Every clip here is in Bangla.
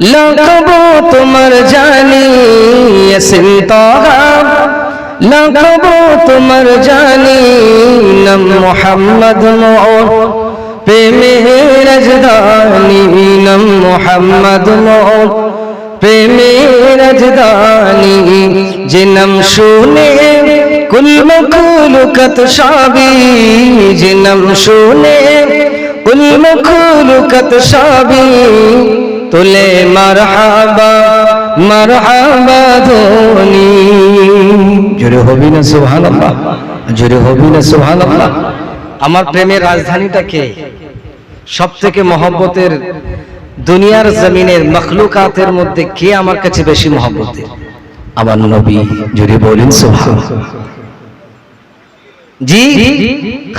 লাগাবো তোমার জানি ইয়াসিন তাহা, লাগাবো তোমার জানি নাম মুহাম্মদ মোর প্রেমে রাজধানী, নাম মুহাম্মদ মোর প্রেমে রাজধানী। যে নাম শুনে কুল মখলুকাত সবই, যে নাম শুনে কুল মখলুকাত সবই তোলে মারহাবা মারহাবা ধ্বনি। জোরে হবি না সুবহানাল্লাহ, জোরে হবি না সুবহানাল্লাহ। আমার প্রেমের রাজধানীটা কে? সবথেকে মহব্বতের দুনিয়ার জমিনের মখলুকাতের মধ্যে কে আমার কাছে বেশি মহব্বতের? আমার নবী। জোরে বলেন সুবহানাল্লাহ। জি,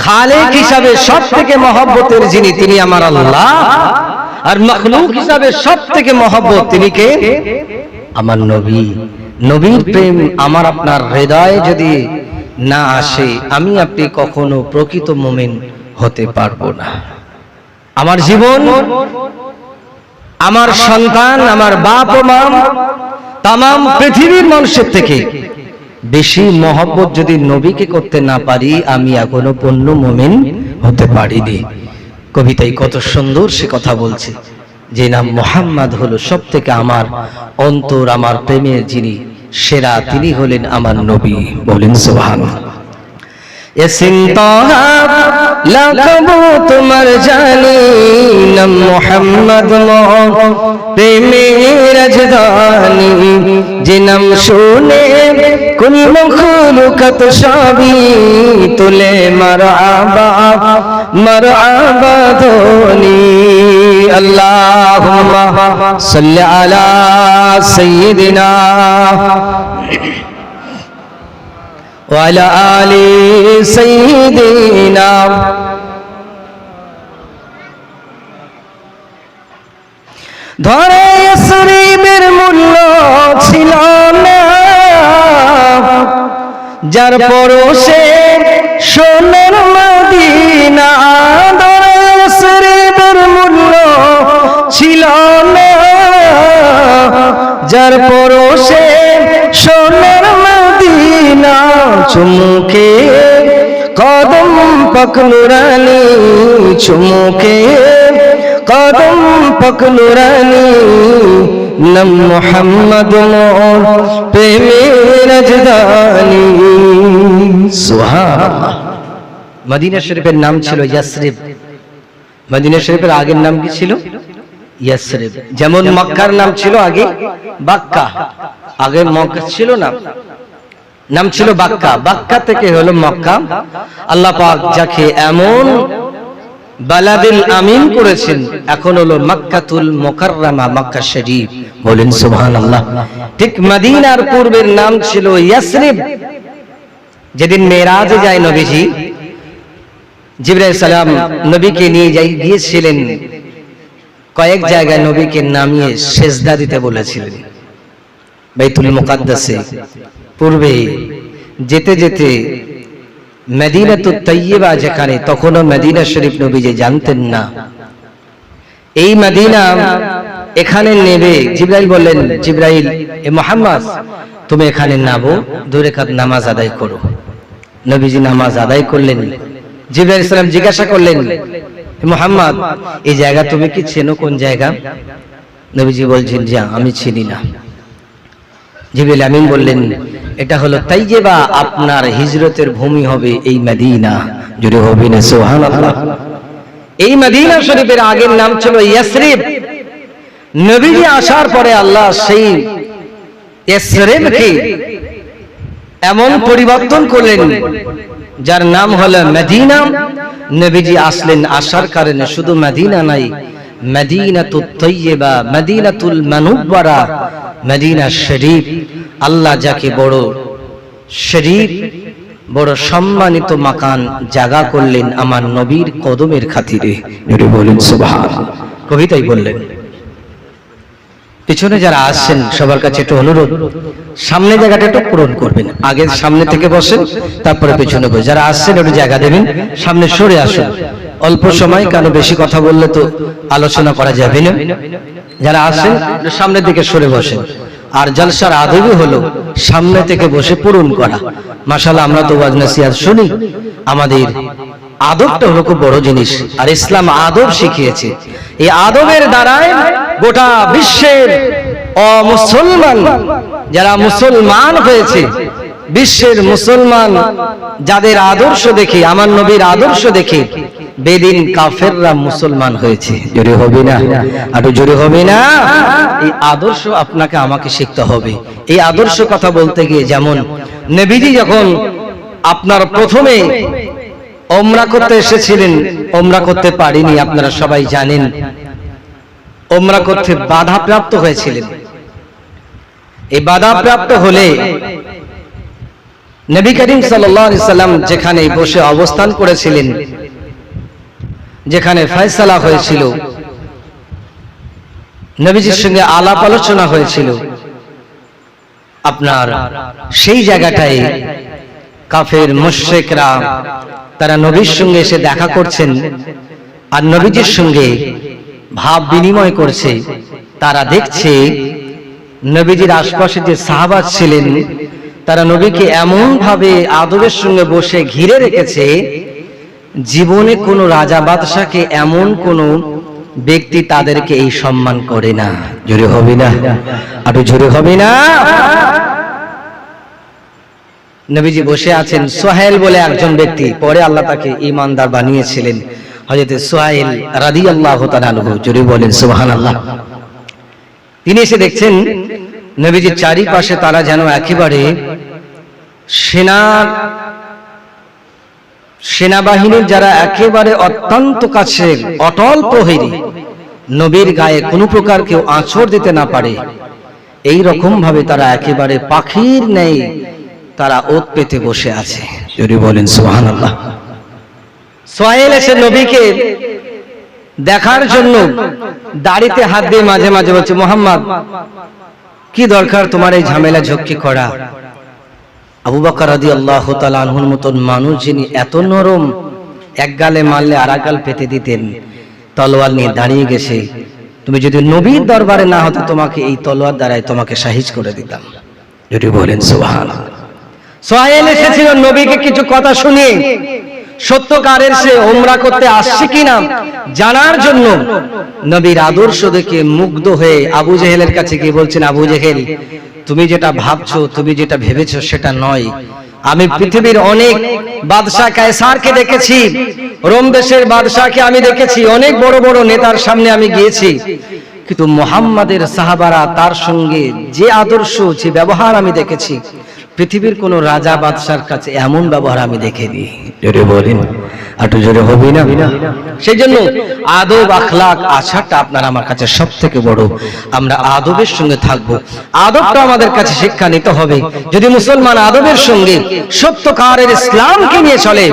খালেক হিসাবে সবথেকে মহব্বতের যিনি তিনি আমার আল্লাহ, আর মখলুক হিসাবে সবথেকে মহব্বত তিনি কে? আমার নবী। নবীর প্রেম আমার আপনার হৃদয়ে যদি না আসে, আমি আপনি কখনো প্রকৃত মুমিন হতে পারবো না। আমার জীবন, আমার সন্তান, আমার বাপ ও মা, তামাম পৃথিবীর মানুষের থেকে বেশি মহব্বত যদি নবীকে করতে না পারি, আমি এখনো পূর্ণ মুমিন হতে পারিনি। কবিতায় কত সুন্দর সে কথা বলছে যে নাম মুহাম্মদ হলো সব থেকে আমার অন্তর, আমার প্রেমের যিনি সেরা তিনি হলেন আমার নবী। বলেন সুবহানাল্লাহ। ইয়াসিন তাহা লাগাবো তোমার জানি নাম মুহাম্মদ মোর প্রেমে রাজধানী। যে নাম শুনে কুল মখলুকাত সবই তোলে মারহাবা মারহাবা ধ্বনি। আল্লাহুম্মা সাল্লি আলা সাইয়্যিদিনা ওয়া আলা আলি সাইয়্যিদিনা। ধরে ইয়াসরিবের মূল্য ছিল না, যার পরশে সোনার মদিনা। ধরে ইয়াসরিবের মূল্য ছিল না, যার পরশে সোনার মদিনা। চুমুকে কদম পাক নুরানি, চুমুকে কদম পাক নুরানি। নাম মুহাম্মদ মোর প্রেমে রাজধানী। সুবহানাল্লাহ। মদিনা শরীফের নাম ছিল ইয়াসরিব। মদিনা শরীফের আগের নাম কি ছিল? ইয়াসরিব। যেমন মক্কার নাম ছিল আগে বাক্কা, আগে মক্কা ছিল না, নাম ছিল বাক্কা। বাক্কা থেকে হলো মক্কা। আল্লাহ পাক যাকে এমন বালাদুল আমিন করেছেন, এখন হলো মক্কাতুল মুকাররমা, মক্কা শরীফ। বলেন সুবহানাল্লাহ। ঠিক মদিনার পূর্বের নাম ছিল ইয়াসরিব। যেদিন মেরাজে যায় নবীজি, জিবরাইল সালাম নবীকে নিয়ে গিয়েছিলেন কয়েক জায়গায়, নবীকে নামিয়ে সেজদা দিতে বলেছিলেন বাইতুল মুকাদ্দাসে। পূর্বে যেতে যেতে মদিনাতুত তাইয়্যিবা যেখানে, তখনও মদিনা শরীফ নবীজি জানতেন না। এই মদিনা এখানে নেবে, জিবরাইল বললেন, জিবরাইল এ মুহাম্মদ তুমি এখানে নামো, 2 রাকাত নামাজ আদায় করো। নবীজি নামাজ আদায় করলেন। জিবরাইল সালাম জিজ্ঞাসা করলেন, মুহাম্মদ এই জায়গা তুমি কি চেনো? কোন জায়গা? নবীজি বলছেন যে আমি চিনি না। জিবরাইল আমিন বললেন, এটা হলো তাইয়্যিবা, আপনার হিজরতের ভূমি হবে এই মদিনা। জুড়ে হবে না সুবহানাল্লাহ। এই মদিনা শরীফের আগের নাম ছিল ইয়াসরিব। নবীজি আসার পরে আল্লাহ সেই ইয়াসরিবকে এমন পরিবর্তন করলেন যার নাম হলো মদিনা। নবীজি আসলেন, আসার কারণে শুধু মদিনা নাই, মদিনাতুত তাইয়্যিবা, মদিনাতুল মুনাওয়ারা, মদিনা শরীফ। আল্লাহ যাকে বড় শরীফ, বড় সম্মানিত মাকান জায়গা করলেন আমার নবীর কদমের খাতিরে। বলেন সুবহানাল্লাহ। কবিতাই বললেন। পিছনে যারা আসছেন সবার কাছে একটু অনুরোধ, সামনে জায়গাটা একটু পূরণ করবেন। আগে সামনে থেকে বসেন, তারপরে পেছনে বসে। যারা আসছেন একটু জায়গা দেবেন, সামনে সরে আসুন। অল্প সময়, কারণ বেশি কথা বললে তো আলোচনা করা যাবে না। যারা আসেন সামনের দিকে সরে বসেন। আর জলসার আদবই হলো সামনে থেকে বসে পূরণ করা। মাশাআল্লাহ, আমরা তো ওয়াজ নসিহত শুনি, আমাদের আদবটা হলো খুব বড় জিনিস, আর ইসলাম আদব শিখিয়েছে। এই আদবের দ্বারাই গোটা বিশ্বের অমুসলমান যারা মুসলমান হয়েছে, বিশ্বের মুসলমান যাদের আদর্শ দেখে, আমার নবীর আদর্শ দেখে বেদিন কাফেররা মুসলমান হয়েছে। জোরে হবে না? আরো জোরে হবে না? এই আদর্শ আপনাকে আমাকে শিখতে হবে। এই আদর্শ কথা বলতে গিয়ে, যেমন নবীজি যখন আপনার প্রথমে ওমরা করতে এসেছিলেন, ওমরা করতে পারিনি, আপনারা সবাই জানেন। ওমরা করতে বাধাপ্রাপ্ত হয়েছিলেন। এই বাধাপ্রাপ্ত হলে নবী করিম সাল্লাল্লাহু আলাইহি সাল্লাম যেখানে বসে অবস্থান করেছিলেন, যেখানে ফয়সালা হয়েছিল, নবীজির সঙ্গে আলাপ আলোচনা হয়েছিল, আপনার সেই জায়গাটায় কাফের মুশরিকরা তারা নবীর সঙ্গে এসে দেখা করছেন আর নবীজির সঙ্গে ভাব বিনিময় করছে। তারা দেখছে নবীজির আশপাশে যে সাহাবা ছিলেন তারা নবীকে এমন ভাবে আদরের সঙ্গে বসে ঘিরে রেখেছে, জীবনে কোনো রাজা বাদশাকে এমন কোনো ব্যক্তি তাদেরকে এই সম্মান করে না। জোরে হবে না? আরো জোরে হবে না? নবীজি বসে আছেন, সোহেল বলে একজন ব্যক্তি, পরে আল্লাহ তাকে ঈমানদার বানিয়েছিলেন, হযরত সোহেল রাদিয়াল্লাহু তাআলা আনহু। জোরে বলেন সুবহানাল্লাহ। তিনি এসে দেখছেন নবীজির চারিপাশে তারা যেন একেবারে সেনাবাহিনীর যারা একেবারে অত্যন্ত কাছে অটল প্রহরী, নবীর গায়ে কোনো প্রকার কেউ আঁচড় দিতে না পারে, এই রকম ভাবে তারা একেবারে পাখির ন্যায় তারা ওত পেতে বসে আছে। যদি বলেন সুবহানাল্লাহ। সোহেল এসে নবীকে দেখার জন্য দাড়িতে হাত দিয়ে মাঝে মাঝে বলছে, মুহাম্মদ কি দরকার তোমার এই ঝামেলা ঝক্কি করা? আবু বকর রাদিয়াল্লাহু তাআলা আনহুর মতন মানুষ, যিনি এত নরম, এক গালে মারলে আর এক গাল পেতে দিতেন, তলোয়ার নিয়ে দাঁড়িয়ে গেছে, তুমি যদি নবীর দরবারে না হতো তোমাকে এই তলোয়ার দ্বারাই তোমাকে শাহিদ করে দিতাম। যদি বলেন সুবহানাল্লাহ। সোহেল এসেছিল নবীকে কিছু কথা শুনিয়ে সত্যকারের সে ওমরা করতে আসছে কিনা জানার জন্য। নবীর আদর্শ দেখে মুগ্ধ হয়ে আবু জেহেলের কাছে গিয়ে বলছেন, আবু জেহেল, তুমি যেটা ভাবছো, তুমি যেটা ভেবেছো সেটা নয়। আমি পৃথিবীর অনেক বাদশা কায়সারকে দেখেছি, রোম দেশের বাদশাকে আমি দেখেছি, অনেক বড় বড় নেতার সামনে আমি গিয়েছি, কিন্তু মুহাম্মাদের সাহাবারা তার সঙ্গে যে আদর্শ, যে ব্যবহার আমি দেখেছি, পৃথিবীর কোন রাজা বাদশার কাছে এমন ব্যবহার আমি দেখিনি। জোরে বলেন, একটু জোরে হবে না? সেই জন্য আদব, আখলাক, আচারটা আপনার আমার কাছে সব থেকে বড়। আমরা আদবের সঙ্গে থাকবো, আদবটা আমাদের কাছে শিক্ষা নিতে হবে। যদি মুসলমান আদবের সঙ্গে সত্যকারের ইসলামকে নিয়ে চলে,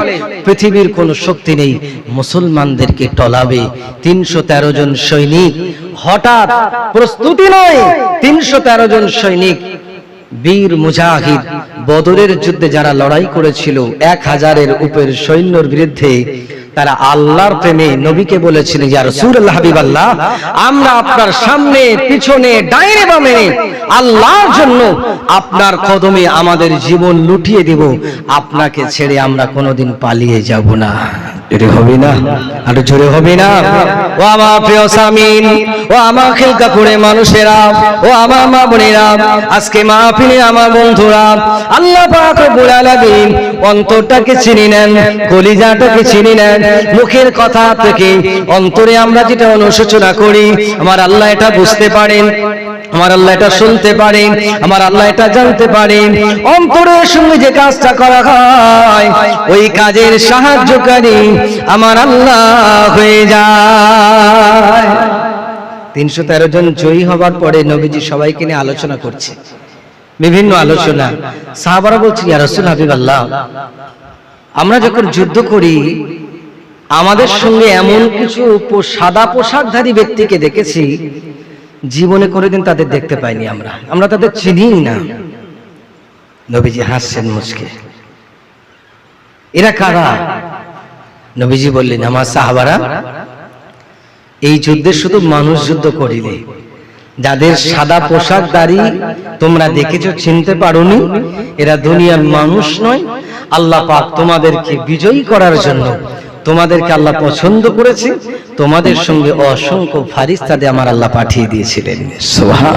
পৃথিবীর কোনো শক্তি নেই মুসলমানদেরকে টলাবে। 313 জন সৈনিক, হঠাৎ প্রস্তুতি নয়, 313 জন সৈনিক, বীর মুজাহিদ, বদরের যুদ্ধে যারা লড়াই করেছিল 1000-এর উপর সৈন্যর বিরুদ্ধে, তারা আল্লাহর প্রেমে নবীকে বলেছিলেন, ইয়া রাসূলুল্লাহ, হাবিবাল্লাহ, আমরা আপনার সামনে পিছনে ডাইনে বামে আল্লাহর জন্য আপনার কদমে আমাদের জীবন লুটিয়ে দেব, আপনাকে ছেড়ে আমরা কোনোদিন পালিয়ে যাব না। এটা হবে না? আর জোরে হবে না? ও আমার প্রিয় সামিন, ও আমার খিলকাপুরে মানুষেরা, ও আমার মা বোনেরা, আজকে মাহফিলে আমার বন্ধুরা, আল্লাহ পাক রব্বুল আলামিন অন্তরটাকে চিনি নেন, কলিজাটাকে চিনি নেন। মুখের কথা থেকে অন্তরে আমরা যেটা অনুশোচনা করি, আমার আল্লাহ এটা বুঝতে পারেন, আমার আল্লাহ এটা শুনতে পারেন, আমার আল্লাহ এটা জানতে পারেন। অন্তরের সঙ্গে যে কাজটা করা হয়, ওই কাজের সাহায্যকারী আমার আল্লাহ হয়ে যায়। 313 জন জয়ী হবার পরে নবীজি সবাইকে নিয়ে আলোচনা করছে, বিভিন্ন আলোচনা। সাহাবারা বলছে, ইয়া রাসূল, হাবিবাল্লাহ, আমরা যখন যুদ্ধ করি আমাদের সঙ্গে এমন কিছু সাদা পোশাকধারী ব্যক্তিকে দেখেছি, জীবনে কোনোদিন তাদের দেখতে পাইনি, আমরা তাদের চিনি না। নবীজি হাসছেন মুচকে, এরা কারা? নবীজি বললেন, আমার সাহাবারা, এই যুদ্ধে শুধু মানুষ যুদ্ধ করিলে, যাদের সাদা পোশাকধারী তোমরা দেখেছো, চিনতে পারোনি, এরা দুনিয়ার মানুষ নয়। আল্লাহ পাক তোমাদেরকে বিজয়ী করার জন্য, তোমাদেরকে আল্লাহ পছন্দ করেছে, তোমাদের সঙ্গে অসংখ্য ফারিস্তাদের আমার আল্লাহ পাঠিয়ে দিয়েছিলেন। সুবহান।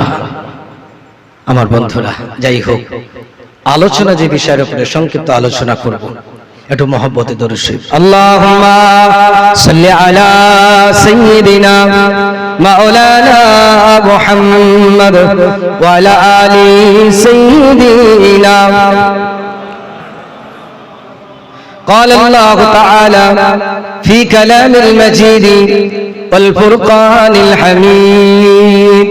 আমার বন্ধুরা, যাই হোক, আলোচনা যে বিষয়ের উপরে সংক্ষিপ্ত আলোচনা করব, একটু মহব্বতে দরুদ শরীফ। আল্লাহুম্মা সাল্লি আলা সাইয়্যিদিনা মাওলানা মুহাম্মদ ওয়া আলা আলি সাইয়্যিদিনা। قال الله تعالى في كلام المجيد والفرقان الحميد: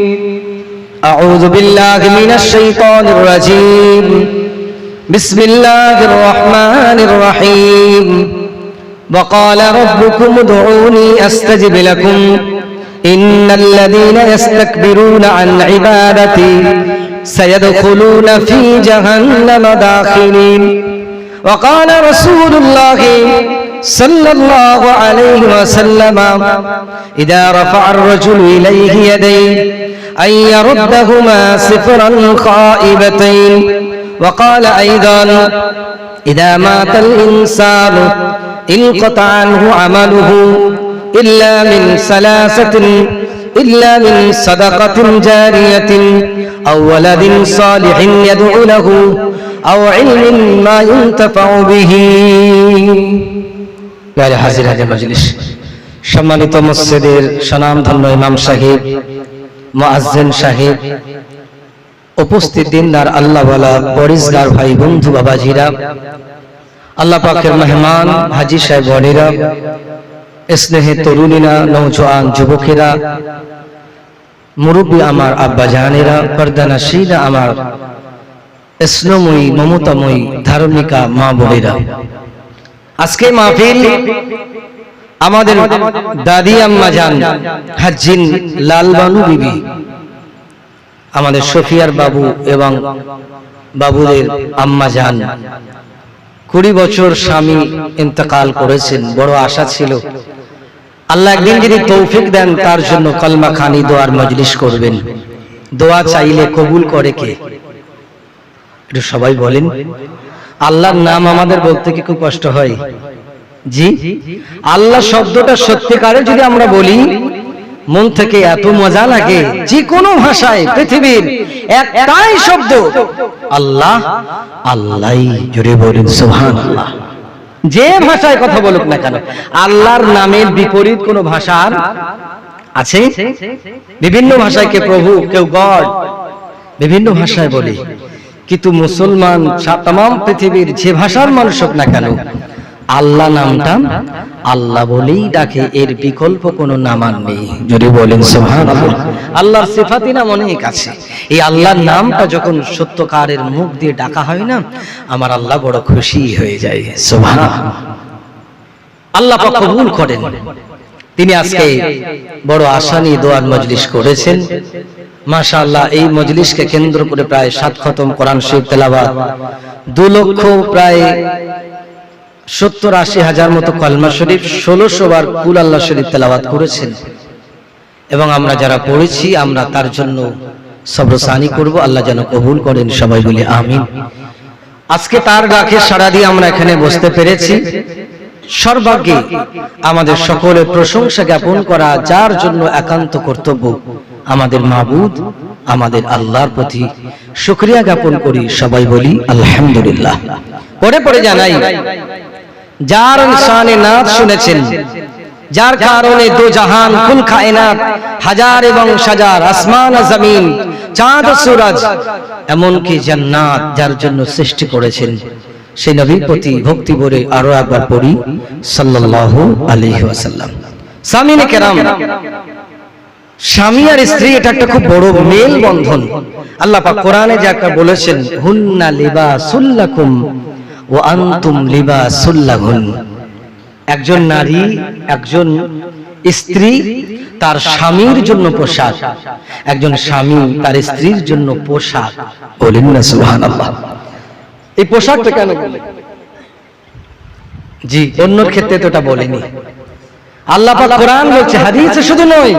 أعوذ بالله من الشيطان الرجيم، بسم الله الرحمن الرحيم. وقال ربكم ادعوني أستجب لكم إن الذين يستكبرون عن عبادتي سيدخلون في جهنم داخلين. وقال رسول الله صلى الله عليه وسلم: إذا رفع الرجل إليه يديه أن يردهما صفرا خائبتين. وقال أيضا: إذا مات الإنسان انقطع عنه عمله إلا من ثلاثة: إلا من صدقة جارية أو ولد صالح يدعو له أو علم ما ينتفع به. প্যারে হাজির হাজির মজলিস, সম্মানিত মসজিদের সুনামধন্য ইমাম সাহেব, মুয়াজ্জিন সাহেব, উপস্থিত দিনদার আল্লাহওয়ালা পরিজগার ভাই বন্ধু বাবাজিরা, আল্লাহ পাকের মেহমান হাজী সাহেব বড়েরা, স্নেহে তরুণীরা, নওজোয়ান যুবকেরা, মুরব্বী আমার আব্বা জানেরা, পর্দানাশীলা আমার স্নেহময়ী মমতাময়ী ধার্মিকা মা বোনেরা, আজকে মাহফিল আমাদের দাদি আম্মা জান হাজ্জিন লালবানু বিবি, আমাদের শফিয়ার বাবু এবং বাবুদের আম্মা জান 20 বছর স্বামী ইন্তেকাল করেছেন। বড় আশা ছিল আল্লাহ একদিন যদি তৌফিক দেন তার জন্য কলমা খানি দোয়ার মজলিস করবেন। দোয়া চাইলে কবুল করে কে? একটু সবাই বলেন। আল্লাহর নাম আমাদের বলতে কি খুব কষ্ট হয়? জি, আল্লাহ শব্দটা সত্যিকারে যদি আমরা বলি মন থেকে এত মজা লাগে। যে কোনো ভাষায় পৃথিবীর একটাই শব্দ আল্লাহ, আল্লাহই। জোরে বলেন সুবহানাল্লাহ। যে ভাষায় কথা বলুক না কেন, আল্লাহর নামের বিপরীত কোন ভাষার আছে? বিভিন্ন ভাষায় কে প্রভু, কেউ গড, বিভিন্ন ভাষায় বলে। কিন্তু মুসলমান তামাম পৃথিবীর যে ভাষার মানুষ হোক না কেন, আল্লাহ নামটা আল্লাহ বলেই ডাকে, এর বিকল্প কোনো নাম আর নেই। যদি বলেন সুবহানাল্লাহ। আল্লাহর সিফাতি নাম অনেক আছে। এই আল্লাহর নামটা যখন সত্যকারের মুখ দিয়ে ডাকা হয় না, আমার আল্লাহ বড় খুশি হয়ে যায়। সুবহানাল্লাহ। আল্লাহ পাক কবুল করেন। তিনি আজকে বড় আশা নিয়ে দোয়ার মজলিস করেছেন। মাশাআল্লাহ, এই মজলিসকে কেন্দ্র করে প্রায় 7 খতম কোরআন শরীফ তেলাওয়াত, 2 লক্ষ প্রায় 70-80 হাজার মতো কলমা শরীফ, 1600 বার কুল আল্লাহ শরীফ তেলাওয়াত করেছেন। এবং আমরা যারা পড়েছি আমরা তার জন্য সবরসানি করব। আল্লাহ যেন কবুল করেন, সবাই বলি আমিন। আজকে তার ডাকে সাড়া দিয়ে আমরা এখানে বসতে পেরেছি। সর্বাগ্যে আমাদের সকলের প্রশংসা জ্ঞাপন করা যার জন্য একান্ত কর্তব্য, আমাদের মাবুদ আমাদের আল্লাহর প্রতি শুকরিয়া জ্ঞাপন করি। সবাই বলি আলহামদুলিল্লাহ। পরে পরে জানাই, যার শানে নাত শুনেছেন, যার কারণে দো জাহান কুল কায়নাত, হাজার এবং হাজার আসমান জমিন, চাঁদ সূরজ, এমনকি জান্নাত যার জন্য সৃষ্টি করেছেন, সেই নবীর প্রতি ভক্তি ভরে আরো একবার পড়ি সাল্লাল্লাহু আলাইহি ওয়াসাল্লাম। সামিনে কেরাম, স্বামী আর স্ত্রী এটা একটা খুব বড় মেল বন্ধন। আল্লাহ পাক কোরআনে যা বলেছেন, হুন্না লিবাসুল লাকুম ওয়া আনতুম লিবাসুল লাহুন। একজন নারী, একজন স্ত্রী তার স্বামীর জন্য পোশাক, একজন স্বামী তার স্ত্রীর জন্য পোশাক। বলেন না সুবহানাল্লাহ। এই পোশাকটা কেন বলে? জি, অন্য ক্ষেত্রে তো এটা বলেনি। আল্লাহ পাক কোরআন বলছে, হাদিসে শুধু নয়,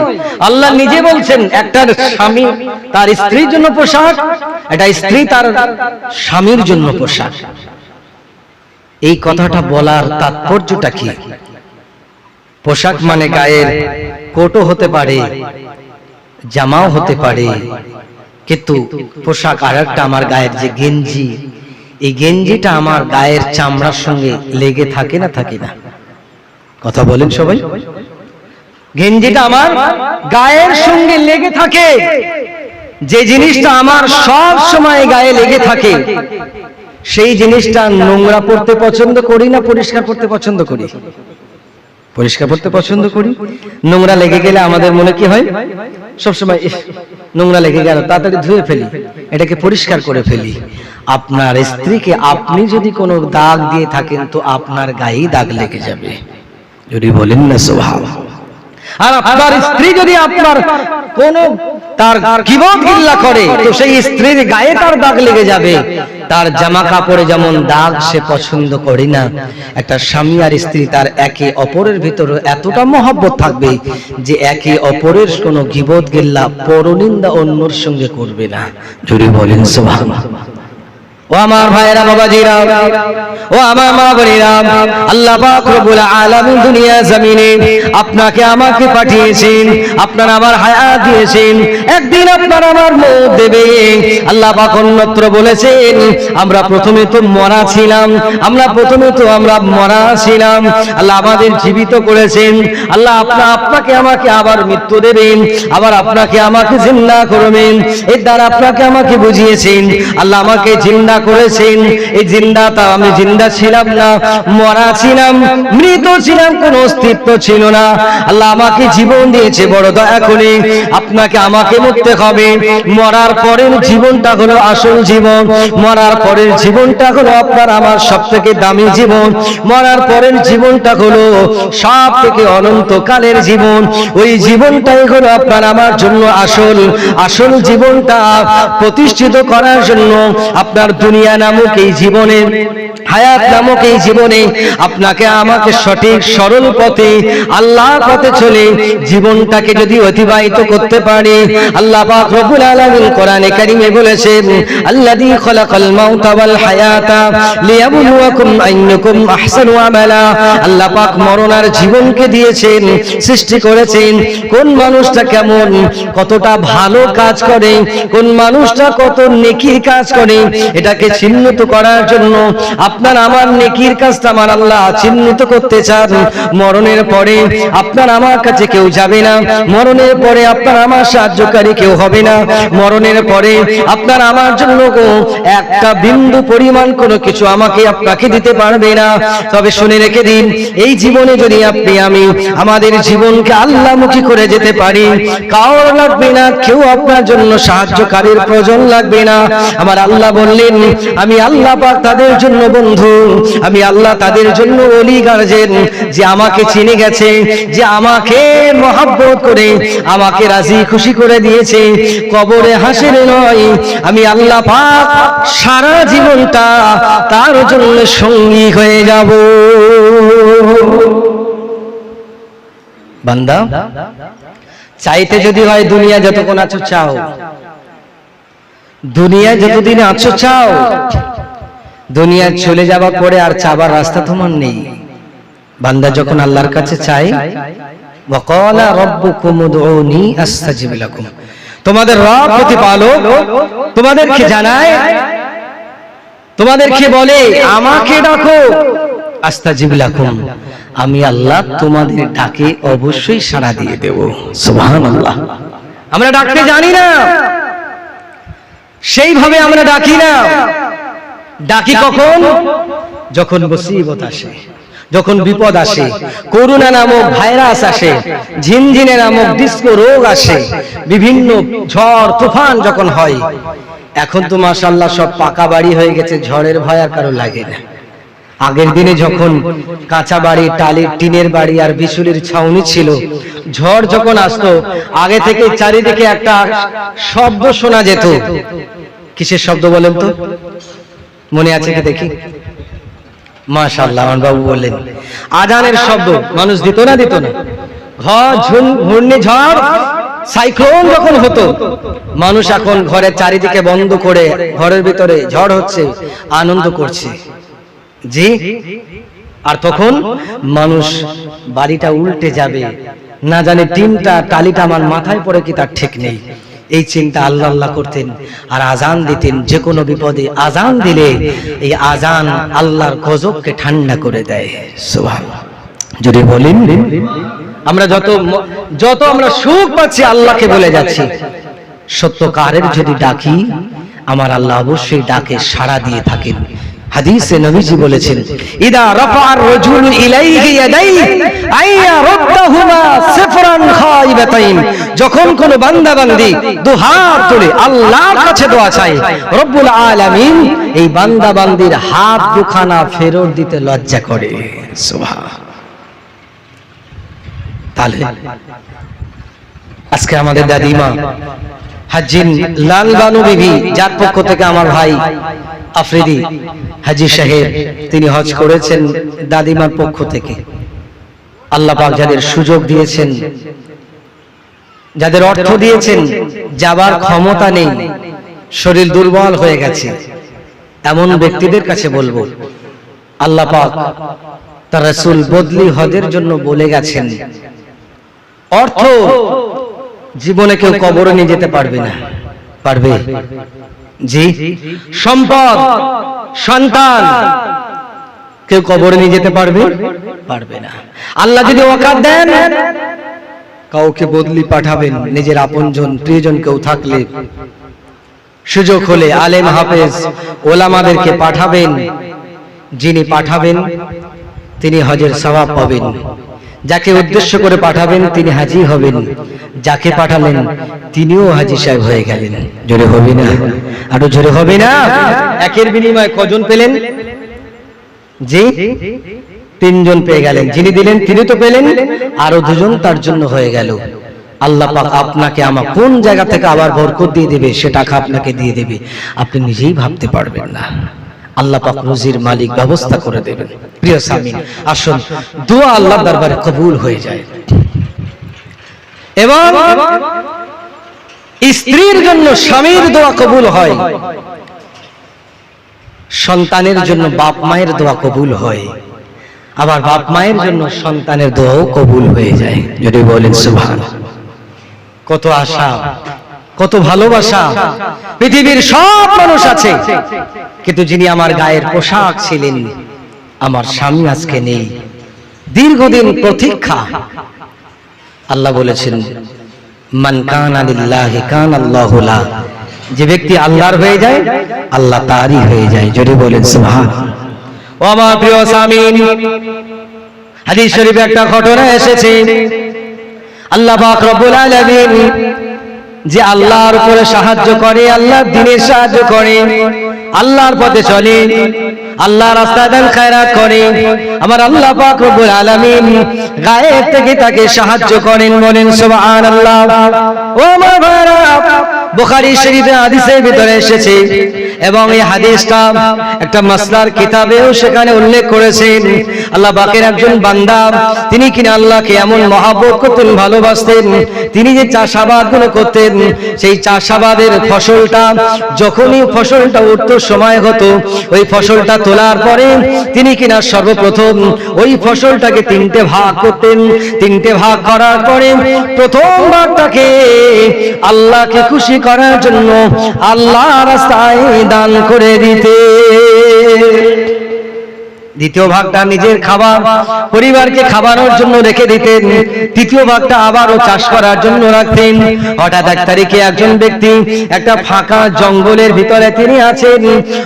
আল্লাহ নিজে বলছেন একটা স্বামী তার স্ত্রীর জন্য পোশাক, একটা স্ত্রী তার স্বামীর জন্য পোশাক। এই কথাটা বলার তাৎপর্যটা কি? পোশাক মানে গায়ের কোটও হতে পারে, জামাও হতে পারে, কিন্তু পোশাক আরেকটা, আমার গায়ের যে গেঞ্জি, এই গেঞ্জিটা আমার গায়ের চামড়ার সঙ্গে লেগে থাকে না, থাকে না? কথা বলেন সবাই। গেঞ্জিটা আমার গায়ের সঙ্গে লেগে থাকে, যে জিনিসটা আমার সব সময় গায়ে লেগে থাকে, সেই জিনিসটা নোংরা পড়তে পছন্দ করি না পরিষ্কার করতে পছন্দ করি? পরিষ্কার করতে পছন্দ করি। নোংরা লেগে গেলে আমাদের মনে কি হয়? সবসময় নোংরা লেগে গেল, তাড়াতাড়ি ধুয়ে ফেলি, এটাকে পরিষ্কার করে ফেলি। আপনার স্ত্রীকে আপনি যদি কোনো দাগ দিয়ে থাকেন, তো আপনার গায়েই দাগ লেগে যাবে। যদি বলেন না সুবহানাল্লাহ। আর আপনার স্ত্রী যদি আপনার কোন তার গীবত গিল্লা করে, তো সেই স্ত্রীর গায়ে তার দাগ লেগে যাবে। তার জামা কাপড়ে যেমন দাগ সে পছন্দ করে না, একটা স্বামী আর স্ত্রী তার একে অপরের ভিতরে এতটা মহব্বত থাকবে যে একে অপরের কোনো গীবত গিল্লা পরনিন্দা অন্যর সঙ্গে করবে না। যদি বলেন সুবহানাল্লাহ। ও আমার ভাইরা, বাবাজিরা, ও আমার মা বোনেরা, আল্লাহ পাক রব্বুল আলামিন দুনিয়া জমিনে আপনাকে আমাকে পাঠিয়েছেন, আপনার আমার হায়াত দিয়েছেন, একদিন আপনার আমার মওত দেবে। আল্লাহ পাক অন্যত্র বলেছেন, আমরা প্রথমে তো মরা ছিলাম, আমরা মরা ছিলাম, আল্লাহ আমাদের জীবিত করেছেন। আল্লাহ আপনাকে আমাকে আবার মৃত্যু দেবেন, আবার আপনাকে আমাকে জিন্দা করবেন। এর দ্বারা আপনাকে আমাকে বুঝিয়েছেন, আল্লাহ আমাকে জিন্দা করেছেন। এই জিন্দাটা আমি জিন্দা ছিলাম না, মরা ছিলাম, মৃত ছিলাম, কোনো অস্তিত্ব ছিল না। আল্লাহ আমাকে জীবন দিয়েছে বড় দয়া করে। আপনাকে আমাকে মরতে হবে। মরার পরের জীবনটা হলো আসল জীবন, মরার পরের জীবনটা হলো আপনার আমার সবথেকে দামি জীবন, মরার পরের জীবনটা হলো সব থেকে অনন্তকালের জীবন। ওই জীবনটাই হলো আপনার আমার জন্য আসল জীবনটা প্রতিষ্ঠিত করার জন্য আপনার দুনিয়া নামক এই জীবনে, হায়াত নামক এই জীবনে আপনাকে আমাকে সঠিক সরল পথে, আল্লাহর পথে চলে জীবনটাকে যদি অতিবাহিত করতে পারি, আল্লাহ পাক রব্বুল আলামিন কোরআনে কারীমে বলেছেন, আল্লাযী খালাকাল মাউতা ওয়াল হায়াতা লিয়াবলুয়াকুম আইয়ুকুম আহসানু আমালা। আল্লাহ পাক মরণ আর জীবনকে দিয়েছেন, সৃষ্টি করেছেন কোন মানুষটা কেমন, কতটা ভালো কাজ করে, কোন মানুষটা কত নেকির কাজ করে, এটাকে চিহ্নিত করার জন্য আপনার আমার নেকির কাজটা আমার আল্লাহ চিহ্নিত করতে চান। মরণের পরে আপনার আমার কাছে কেউ যাবে না, মরণের পরে আপনার আমার সাহায্যকারী কেউ হবে না, মরণের পরে আপনার আমার জন্য একটা বিন্দু পরিমাণ কোনো কিছু আমাকে আপনাকে দিতে পারবে না। তবে শুনে রেখে দিন, এই জীবনে যদি আপনি আমি আমাদের জীবনকে আল্লাহমুখী করে যেতে পারি, কাউর লাগবে না, কেউ আপনার জন্য সাহায্যকারীর প্রয়োজন লাগবে না। আমার আল্লাহ বললেন, আমি আল্লাহ পাক তাদের জন্য বন্ধু, আমি আল্লাহ তাদের জন্য ওলি গার্জেন, যে আমাকে চিনে গেছে, যে আমাকে মহব্বত করে আমাকে রাজি খুশি করে দিয়েছে। কবরে হাসরে নয়, আমি আল্লাহ পাক সারা জীবনটা তার জন্য সঙ্গী হয়ে যাব। বান্দা, চাইতে যদি হয় দুনিয়া যতক্ষণ আছো চাও, দুনিয়া যতদিন আছো চাও, দুনিয়া চলে যাবার পরে আর চাবার রাস্তা তোমার নেই। বান্দা যখন আল্লাহর কাছে চায়, ওয়াকালা রাব্বুকুম উদউনি আস্তাজিব লাকুম, তোমাদের রব প্রতিপালক তোমাদেরকে জানায়, তোমাদেরকে বলে আমাকে ডাকো, আস্তাজিব লাকুম, আমি আল্লাহ তোমাদের ডাকে অবশ্যই সাড়া দিয়ে দেব। সুবহানাল্লাহ। আমরা ডাকতে জানি না, সেইভাবে আমরা ডাকি না। ডাকি কখন? যখন মুসিবত আসে, যখন বিপদ আসে, করোনা নামক ভাইরাস আসে, ঝিনঝিনে নামক ডিস্কো রোগ আসে, বিভিন্ন ঝড় তুফান যখন হয়। এখন তো মাশাআল্লাহ সব পাকা বাড়ি হয়ে গেছে, ঝড়ের ভয় আর কারো লাগে না। আগের দিনে যখন কাঁচা বাড়ি, টালির টিনের বাড়ি আর বিচুলির ছাউনি ছিল, ঝড় যখন আসতো আগে থেকে চারিদিকে একটা শব্দ শোনা যেত। কিসের শব্দ বলেন তো? মনে আছে কি দেখি? মাশাআল্লাহ, আমার বাবু বললেন আজানের শব্দ। মানুষ দিত না? ঘূর্ণিঝড় সাইক্লোন যখন হতো, মানুষ এখন ঘরের চারিদিকে বন্ধ করে ঘরের ভিতরে ঝড় হচ্ছে আনন্দ করছে, জি। আর তখন মানুষ বাড়িটা উল্টে যাবে, না জানে টিনটা টালিটা আমার মাথায় পড়ে কি তার ঠিক নেই, এই চিন্তা আল্লাহ আল্লাহ করতেন আর আজান দিতেন। যে কোনো বিপদে আজান দিলে এই আজান আল্লাহর গজবকে ঠান্ডা করে দেয়। সুবহানাল্লাহ। যদি বলেন আমরা যত আমরা সুখ পাচ্ছি আল্লাহকে বলে যাচ্ছি, সত্যকারের যদি ডাকি আমার আল্লাহ অবশ্যই ডাকে সাড়া দিয়ে থাকেন। হাদিসে নবীজি বলেছেন, ইদা রাফা'আর রাজুলু ইলাইহি ইয়াদাইহি আইয়া রাদ্দাহুমা সিফরান খাইবাতাইন, যখন কোন বান্দা বান্দি দুহাত তুলে আল্লাহর কাছে দোয়া চায়, রব্বুল আলামিন এই বান্দা বান্দির হাত দুখানা ফেরত দিতে লজ্জা করে। সুবহানাল্লাহ। তাহলে আজকে আমাদের দাদিমা হাজিন লাল বানু বিবি, যার পক্ষ থেকে আমার ভাই আফ্রিদি হাজি সাহেব তিনি হজ করেছেন দাদিমার পক্ষ থেকে, আল্লাহ পাক যাদের সুযোগ দিয়েছেন, যাদের অর্থ দিয়েছেন, যাবার ক্ষমতা নেই, শরীর দুর্বল হয়ে গেছে, এমন ব্যক্তিদের কাছে বলবো আল্লাহ পাক তার রাসূল বদলি হজের জন্য বলে গেছেন, অর্থ জীবনে কেউ কবরে নিয়ে যেতে পারবে না। পারবে? জি। সম্পদ, সন্তান কেউ কবরে নিয়ে যেতে পারবে? পারবে না। আল্লাহ যদি ওয়াকাত দেন, কাউকে বদলি পাঠাবেন, নিজের আপনজন প্রিয়জন কেউ থাকলে সুযোগ হলে আলেম হাফেজ ওলামাদেরকে পাঠাবেন, যিনি পাঠাবেন তিনি হজের সওয়াব পাবেন, যাকে উদ্দেশ্য করে পাঠাবেন তিনি হাজী হবেন, যাকে পাঠালেন তিনিও হাজী সাহেব হয়ে গেলেন। জোরে হবে না? আরো জোরে হবে না? একের বিনিময়ে কজন পেলেন? জি, তিনজন পেয়ে গেলেন। যিনি দিলেন তিনি তো পেলেন, আরো দুজন তার জন্য হয়ে গেল। আল্লাহ পাক আপনাকে আমার কোন জায়গা থেকে আবার বরকত দিয়ে দেবে, সে টাকা আপনাকে দিয়ে দেবে, আপনি নিজেই ভাবতে পারবেন না। আল্লাহ পাক রুজির মালিক ব্যবস্থা করে দেবেন। প্রিয় সামিন, আসুন দোয়া আল্লাহর দরবারে কবুল হয়ে যায়। এবং স্ত্রীর জন্য স্বামীর দোয়া কবুল হয়, সন্তানের জন্য বাপ মায়ের দোয়া কবুল হয়, আবার বাপ মায়ের জন্য সন্তানের দোয়াও কবুল হয়ে যায়। যদি বলেন সুবহানাল্লাহ। কত আশা, কত ভালোবাসা। পৃথিবীর সব মানুষ আছে, কিন্তু যিনি আমার গায়ের পোশাক ছিলেন, আমার স্বামী আজকে নেই। দীর্ঘদিন প্রতীক্ষা। আল্লাহ বলেছেন, মান কানা লিল্লাহি কানা আল্লাহু লা, যে ব্যক্তি আল্লাহর হয়ে যায় আল্লাহ তারই হয়ে যায়। যদি বলেন সুবহানাল্লাহ। ও আমার প্রিয় স্বামী, হাদিস শরীফে একটা ঘটনা এসেছে, আল্লাহ পাক রব্বুল আলামিন যে আল্লাহর উপরে সাহায্য করে, আল্লাহর দ্বীনের সাহায্য করে, আল্লাহর পথে চলে, আল্লাহর রাস্তায় দান খায়রাত করে, আমার আল্লাহ পাক রব্বুল আলামিন গায়েব থেকে তাকে সাহায্য করেন। বলেন সুবহানাল্লাহ। ও আমার ভাইরা, বুখারী শরীফে হাদিসের ভিতরে এসেছে, এবং এই হাদিসটা একটা মাসলার কিতাবেও সেখানে উল্লেখ করেছেন। আল্লাহ পাকের একজন বান্দা, তিনি কিনা আল্লাহকে এমন মহব্বত করতেন, ভালোবাসতেন, তিনি যে চাষাবাদ গুলো করতেন, সেই চাষাবাদের ফসলটা যখনই ফসলটা উঠতে সময় হতো, ওই ফসলটা তোলার পরে তিনি কিনা সর্বপ্রথম ওই ফসলটাকে তিনটে ভাগ করতেন। তিনটে ভাগ করার পরে প্রথম ভাগটাকে আল্লাহকে খুশি করার জন্য আল্লাহর রাস্তায় দান করে দিতে, দ্বিতীয় ভাগটা নিজের খাবার পরিবারকে খাওয়ানোর জন্য রেখে দিতেন, তৃতীয় ভাগটা আবারও চাষ করার জন্য রাখতেন। হঠাৎ এক তারিখে একজন ব্যক্তি একটা ফাঁকা জঙ্গলের ভিতরে তিনি আছেন,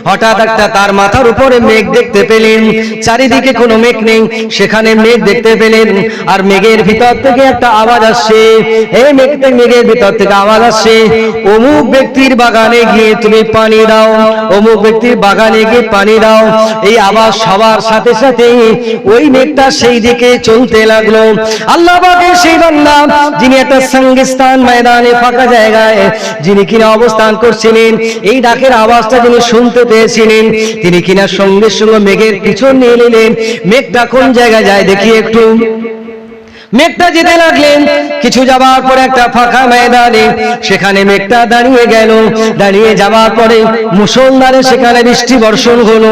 হঠাৎ একটা তার মাথার উপরে মেঘ দেখতে পেলেন, চারিদিকে কোনো মেঘ নেই, সেখানে মেঘ দেখতে পেলেন, আর মেঘের ভিতর থেকে একটা আওয়াজ আসছে, এই মেঘের ভিতর থেকে আওয়াজ আসছে, অমুক ব্যক্তির বাগানে গিয়ে তুমি পানি দাও, অমুক ব্যক্তির বাগানে গিয়ে পানি দাও। এই আওয়াজ সবার সাথে সাথে ওই মেঘটা সেই দিকে চলতে লাগলো। আল্লাহ পাকের সেই বান্দা, যিনি একটা সঙ্গিস্তান ময়দানে ফাঁকা জায়গায় যিনি কিনা অবস্থান করছিলেন, এই ডাকের আওয়াজটা যিনি শুনতে পেয়েছিলেন, তিনি কিনা সঙ্গে সঙ্গে মেঘের পিছন নিয়ে নিলেন। মেঘটা কোন জায়গায় যায় দেখি একটু। মেঘটা যেতে লাগলেন, কিছু যাবার পরে একটা ফাঁকা ময়দানে সেখানে মেঘটা দাঁড়িয়ে গেল। দাঁড়িয়ে যাবার পরে মুষলধারে সেখানে বৃষ্টি বর্ষণ হলো।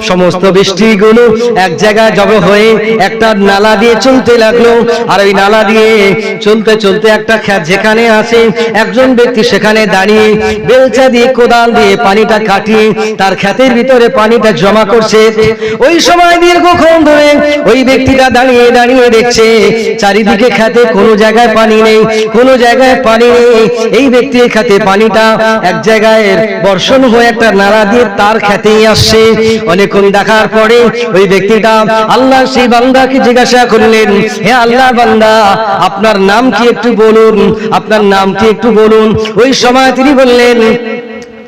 সমস্ত বৃষ্টিগুলো এক জায়গায় জড়ো হয়ে একটা নালা দিয়ে চলতে লাগলো। আর ওই নালা দিয়ে চলতে চলতে একটা ক্ষেত যেখানে আছে, একজন ব্যক্তি সেখানে দাঁড়িয়ে বেলচা দিয়ে কোদাল দিয়ে পানিটা কাটিয়ে তার ক্ষেতের ভিতরে পানিটা জমা করছে। ওই সময় দীর্ঘক্ষণ ধরে ওই ব্যক্তিটা দাঁড়িয়ে দাঁড়িয়ে দেখছে চারিদিকে খেতে কোনো জায়গায় পানি নেই, কোনো জায়গায় পানি নেই। এই ব্যক্তির খেতে পানিটা এক জায়গায় বর্ষণ হয়ে একটা নালা দিয়ে তার খেতেই আসছে। অনেকক্ষণ দেখার পরে ওই ব্যক্তিটা আল্লাহ সেই বান্দাকে জিজ্ঞাসা করলেন, হে আল্লাহ বান্দা, আপনার নাম কি একটু বলুন, আপনার নাম কি একটু বলুন। ওই সময় তিনি বললেন,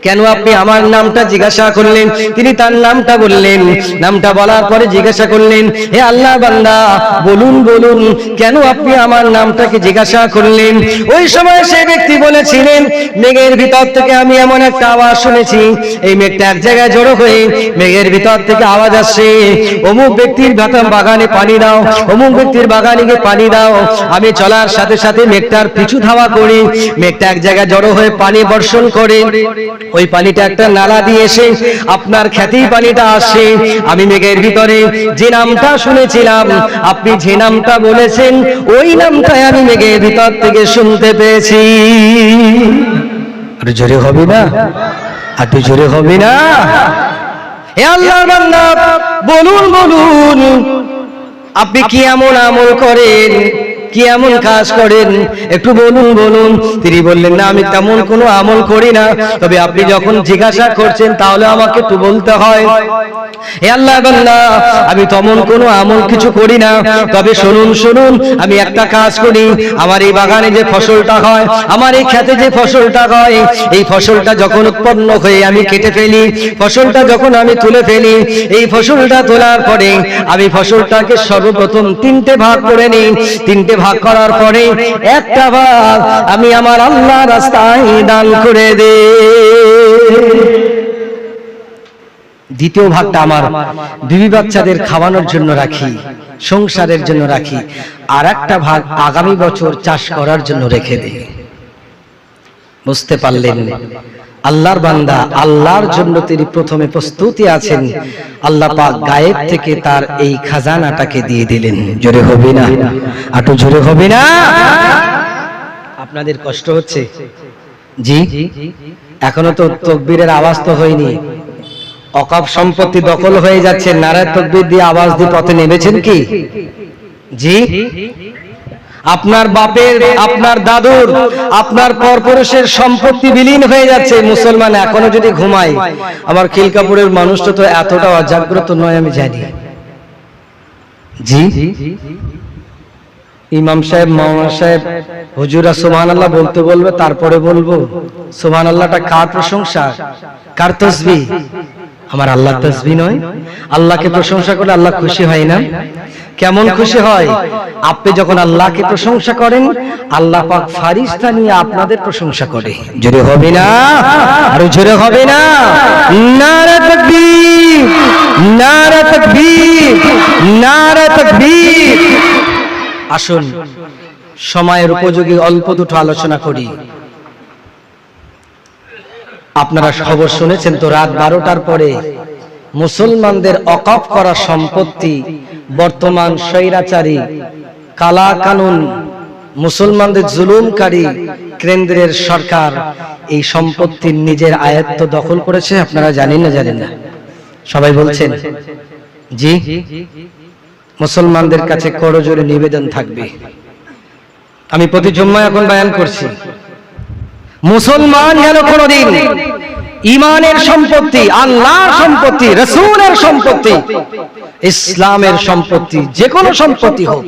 কেন আপনি আমার নামটা জিজ্ঞাসা করলেন? তিনি তার নামটা বললেন। নামটা বলার পরে জিজ্ঞাসা করলেন, হে আল্লাহ বান্দা, বলুন বলুন, কেন আপনি আমার নামটাকে জিজ্ঞাসা করলেন? ওই সময় সেই ব্যক্তি বলেছিলেন, মেঘের ভিতর থেকে আমি এমন একটা আওয়াজ শুনেছি। এই মেঘটা এক জায়গায় জড়ো হয়ে মেঘের ভিতর থেকে আওয়াজ আসছে, অমুক ব্যক্তির বাগানে পানি দাও, অমুক ব্যক্তির বাগানে গিয়ে পানি দাও। আমি চলার সাথে সাথে মেঘটার পিছু ধাওয়া করি, মেঘটা এক জায়গায় জড়ো হয়ে পানি বর্ষণ করে। ওই পানিটা একটা নালা দিয়ে এসে আপনার খেতেই পানিটা আসে। আমি মেঘের ভিতরে যে নামটা শুনেছিলাম, আপনি যে নামটা বলেছেন, ওই নামটাই আমি মেঘের ভিতর থেকে শুনতে পেয়েছি। আর জোরে হবে না? আর তুই জোরে হবে না? হে আল্লাহর বান্দা, বলুন বলুন, আপনি কি এমন আমল করেন, কি এমন কাজ করেন, একটু বলুন বলুন। তিনি বললেন, না আমি তেমন কোনো আমল করি না, তবে আপনি যখন জিজ্ঞাসা করছেন তাহলে আমাকে একটু বলতে হয়। হে আল্লাহ বান্দা, আমি তেমন কোনো আমল কিছু করি না, তবে শুনুন শুনুন, আমি একটা কাজ করি। আমার এই বাগানে যে ফসলটা হয়, আমার এই খেতে যে ফসলটা হয়, এই ফসলটা যখন উৎপন্ন হয়ে আমি কেটে ফেলি, ফসলটা যখন আমি তুলে ফেলি, এই ফসলটা তোলার পরে আমি ফসলটাকে সর্বপ্রথম 3টে ভাগ করে নিই। 3টে ভাগ করার পরে একটা ভাগ আমি আমার আল্লাহ রাস্তায় দান করে দেই। দ্বিতীয় ভাগটা আমার বিবি বাচ্চাদের খাওয়ানোর জন্য রাখি, সংসারের জন্য রাখি। আর একটা ভাগ আগামী বছর চাষ করার জন্য রেখে দেই। বুঝতে পারলেন? আল্লাহর বান্দা, আল্লাহর জন্য তিনি প্রথমে প্রস্তুতি আছেন। আল্লাহ পাক গায়েব থেকে তার এই খাজানাটাকে দিয়ে দিলেন। জোরে হবে না? আটু জোরে হবে না? আপনাদের কষ্ট হচ্ছে? জি, এখনো তো তাকবীরের আওয়াজ তো হয়নি। ওয়াকফ সম্পত্তি দখল হয়ে যাচ্ছে, নারায়ে তাকবীর দিয়ে আওয়াজ দিয়ে পথে নেমেছেন কি? জি, আপনার বাপের, আপনার দাদুর, আপনার পরপুরুষের সম্পত্তি বিলীন হয়ে যাচ্ছে। মুসলমান এখনো যদি ঘুমায়, আমার খিলকাপুরের মানুষটা তো এতটা অজাগ্রত নয় আমি জানি। জি, ইমাম সাহেব, মাওলানা সাহেব, হুজুরা সুবহানাল্লাহ বলতে বলবে, তারপরে বলবো সুবহানাল্লাহটা কার প্রশংসা, কার তাসবিহ? আমার আল্লাহ তাসবিহ নয়? আল্লাহকে প্রশংসা করলে আল্লাহ খুশি হয় না? কেমন খুশি হয়? আপনি যখন আল্লাহকে প্রশংসা করেন, আল্লাহ পাক ফারিস্তা নিয়ে আপনাদের প্রশংসা করে। জোরে হবে না? আর জোরে হবে না? নারে তাকবীর, নারে তাকবীর, নারে তাকবীর। আসুন সময়ের উপযোগী অল্প দুটো আলোচনা করি। আপনারা খবর শুনেছেন তো, রাত 12টার পরে মুসলমানদের ওয়াকফ করা সম্পত্তি বর্তমান স্বৈরাচারী কালা কানুন, মুসলমানদের জুলুমকারী কেন্দ্রের সরকার এই সম্পত্তির নিজের আয়ত্ত দখল করেছে। আপনারা জানেন না? জানেন না? সবাই বলছেন জি। মুসলমানদের কাছে করজোড়ে নিবেদন থাকবে, আমি প্রতি জুম্মায় এখন বয়ান করছি, মুসলমান যেন কোনদিন ইমানের সম্পত্তি, আল্লাহর সম্পত্তি, রাসূলের সম্পত্তি, ইসলামের সম্পত্তি, যে কোনো সম্পত্তি হোক,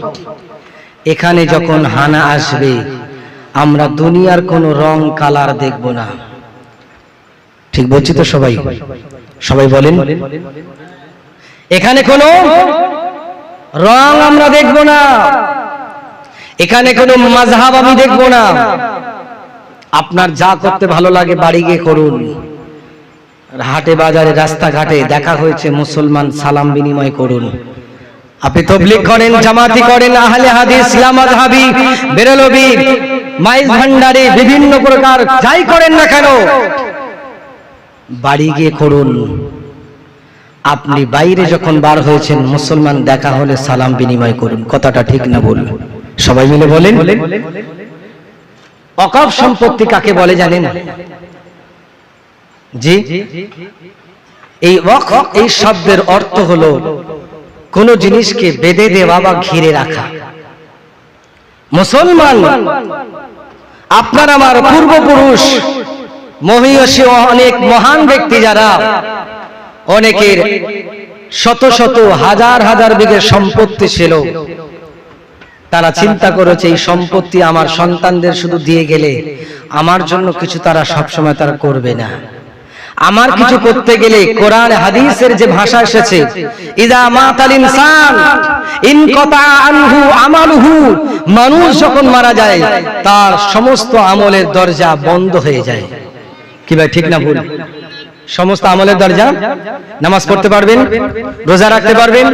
এখানে যখন হানা আসবে আমরা দুনিয়ার কোন রং কালার দেখব না। ঠিক বলছি তো সবাই? সবাই বলেন, এখানে কোনো রং আমরা দেখব না, এখানে কোনো মাযহাব আমি দেখব না। আপনার যা করতে ভালো লাগে বাড়ি গিয়ে করুন। হাটে বাজারে রাস্তাঘাটে দেখা হয়েছে মুসলমান, সালাম বিনিময় করুন। আপনি তাবলীগ করেন, জামাতি করেন, আহলে হাদিস, লামাযহাবি, বেরলভী, মাইজ ভান্ডারী, বিভিন্ন প্রকার যাই করেন না কেন, বাড়ি গিয়ে করুন। আপনি বাইরে যখন বার হয়েছেন, মুসলমান দেখা হলে সালাম বিনিময় করুন। কথাটা ঠিক না ভুল? সবাই মিলে বলেন। ওয়াকফ সম্পত্তি কাকে বলে জানেন? জি, এই ওয়াকফ এই শব্দের অর্থ হলো কোন জিনিসকে বেঁধে দেওয়া বা ঘিরে রাখা। মুসলমান আপনার আমার পূর্বপুরুষ মহীয়সী অনেক মহান ব্যক্তি যারা অনেকের শত শত হাজার হাজার বিঘে সম্পত্তি ছিল, তারা চিন্তা করেছে এই সম্পত্তি আমার সন্তানদের শুধু দিয়ে গেলে আমার জন্য কিছু তারা সবসময় তারা করবে না। আমার কিছু করতে গেলে কোরআন হাদিসের যে ভাষা এসেছে, ইযা মাতাল ইনসান ইনকাতা আনহু আমালুহু, মানুষ যখন মারা যায় তার সমস্ত আমলের দরজা বন্ধ হয়ে যায়। কি ভাই ঠিক না ভুল? সমস্ত আমলের দরজা, নামাজ পড়তে পারবেন, রোজা রাখতে পারবেন,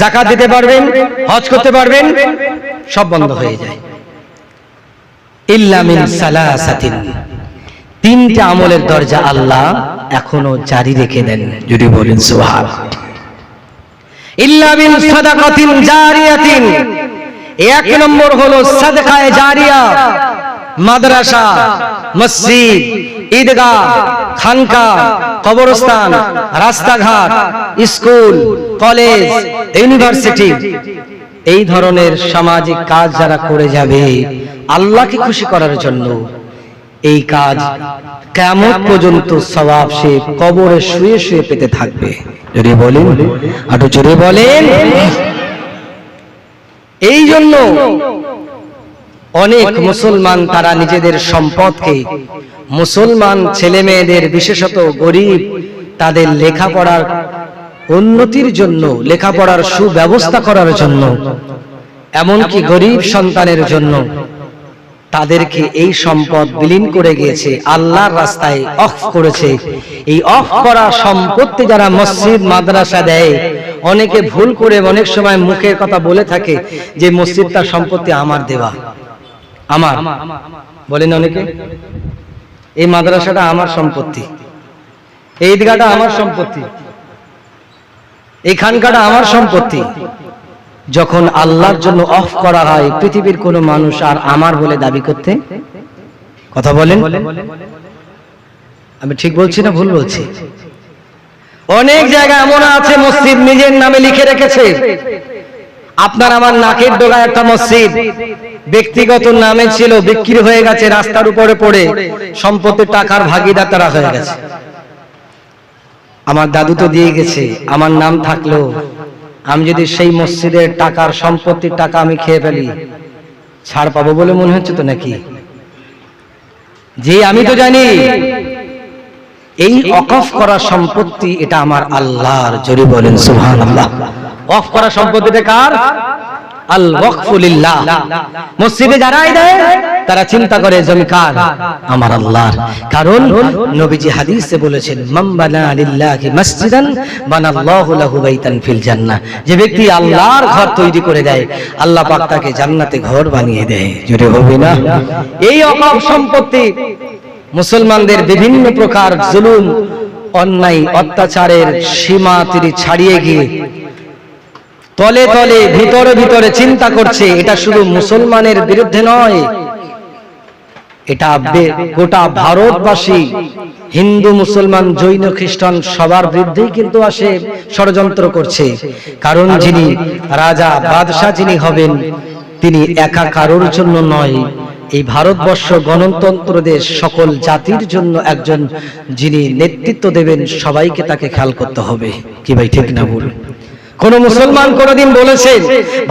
যাকাত দিতে পারবেন, হজ করতে পারবেন, সব বন্ধ হয়ে যায়। ইল্লা মিন সালাসাতিন, তিনটা আমলের দরজা আল্লাহ এখনো জারি রেখে দেন। যদি বলেন সুবহানাল্লাহ। ইল্লা মিন সাদাকাতিন জারিয়াতিন, এক নম্বর হলো সাদকায়ে জারিয়া, মাদ্রাসা, মসজিদ, ঈদগাহ, খানকা, কবরস্থান, রাস্তাঘাট, স্কুল, কলেজ, ইউনিভার্সিটি, এই ধরনের সামাজিক কাজ যারা করে যাবে আল্লাহকে খুশি করার জন্য, এই কাজ কিয়ামত পর্যন্ত সওয়াব সে কবরে শুয়ে শুয়ে পেতে থাকবে। যদি বলেন, আরো জোরে বলেন। এই জন্য অনেক মুসলমান তারা নিজেদের সম্পদকে, মুসলমান ছেলে মেয়েদের বিশেষত গরিব তাদের লেখাপড়ার উন্নতির জন্য, লেখাপড়ার সুব্যবস্থা করার জন্য, এমনকি গরিব সন্তানের জন্য তাদেরকে এই সম্পদ বিলীন করে গিয়েছে, আল্লাহর রাস্তায় অফ করেছে। এই অফ করা সম্পত্তি যারা মসজিদ মাদ্রাসা দেয়, অনেকে ভুল করে অনেক সময় মুখের কথা বলে থাকে যে মসজিদটা সম্পত্তি আমার দেওয়া, আমার বলেন অনেকে, এই মাদ্রাসাটা আমার সম্পত্তি, এই ঈদগাহটা আমার সম্পত্তি, এই খানকাটা আমার সম্পত্তি। যখন আল্লাহর জন্য অফ করা হয়, পৃথিবীর কোন মানুষ আর আমার বলে দাবি করতে, কথা বলেন, আমি ঠিক বলছি না ভুল বলছি? অনেক জায়গা এমন আছে মসজিদ নিজের নামে লিখে রেখেছে। আপনার আমার নাকের ডগায় একটা মসজিদ ব্যক্তিগত নামে ছিল, বিক্রি হয়ে গেছে, রাস্তার উপরে পড়ে সম্পত্তির টাকার ভাগীদার তারা হয়ে গেছে। আমার দাদু তো দিয়ে গেছে, আমার নাম থাকলো, আমি যদি সেই মসজিদের টাকার সম্পত্তির টাকা আমি খেয়ে ফেলি, ছাড় পাবো বলে মনে হচ্ছে তো নাকি? যে আমি তো জানি এই ওয়াকফ করা সম্পত্তি এটা আমার আল্লাহর। জোরে বলেন সুবহানাল্লাহ। ওয়াকফ করা সম্পত্তিটা কার? আল ওয়াকফু লিল্লাহ। মসজিদে যারাই দেয় তারা চিন্তা করে জমি কার? আমার আল্লাহর। কারণ নবীজি হাদিসে বলেছেন, মান বানা লিল্লাহি মসজিদান বানাল্লাহু লাহু বাইতান ফিল জান্নাহ। যে ব্যক্তি আল্লাহর ঘর তৈরি করে দেয়, আল্লাহ পাক তাকে জান্নাতে ঘর বানিয়ে দেয়। জোরে হবে না? এই ওয়াকফ সম্পত্তি মুসলমানদের বিভিন্ন প্রকার জুলুম, অন্যায়, অত্যাচারের সীমা তিনি ছাড়িয়ে গিয়ে তলে তলে ভিতরে ভিতরে চিন্তা করছে, এটা শুধু মুসলমানের বিরুদ্ধে নয়, এটা গোটা ভারতবাসী, হিন্দু, মুসলমান, জৈন, খ্রিস্টান সবার বিরুদ্ধেই কিন্তু আসে ষড়যন্ত্র করছে। কারণ যিনি রাজা বাদশাহ যিনি হবেন, তিনি একা কারোর জন্য নয়, এই ভারতবর্ষ গণতন্ত্র দেশ, সকল জাতির জন্য একজন যিনি নেতৃত্ব দেবেন, সবাইকে তাকে খেয়াল করতে হবে। কি ভাই ঠিক না ভুল? কোন মুসলমান কোনদিন বলেছে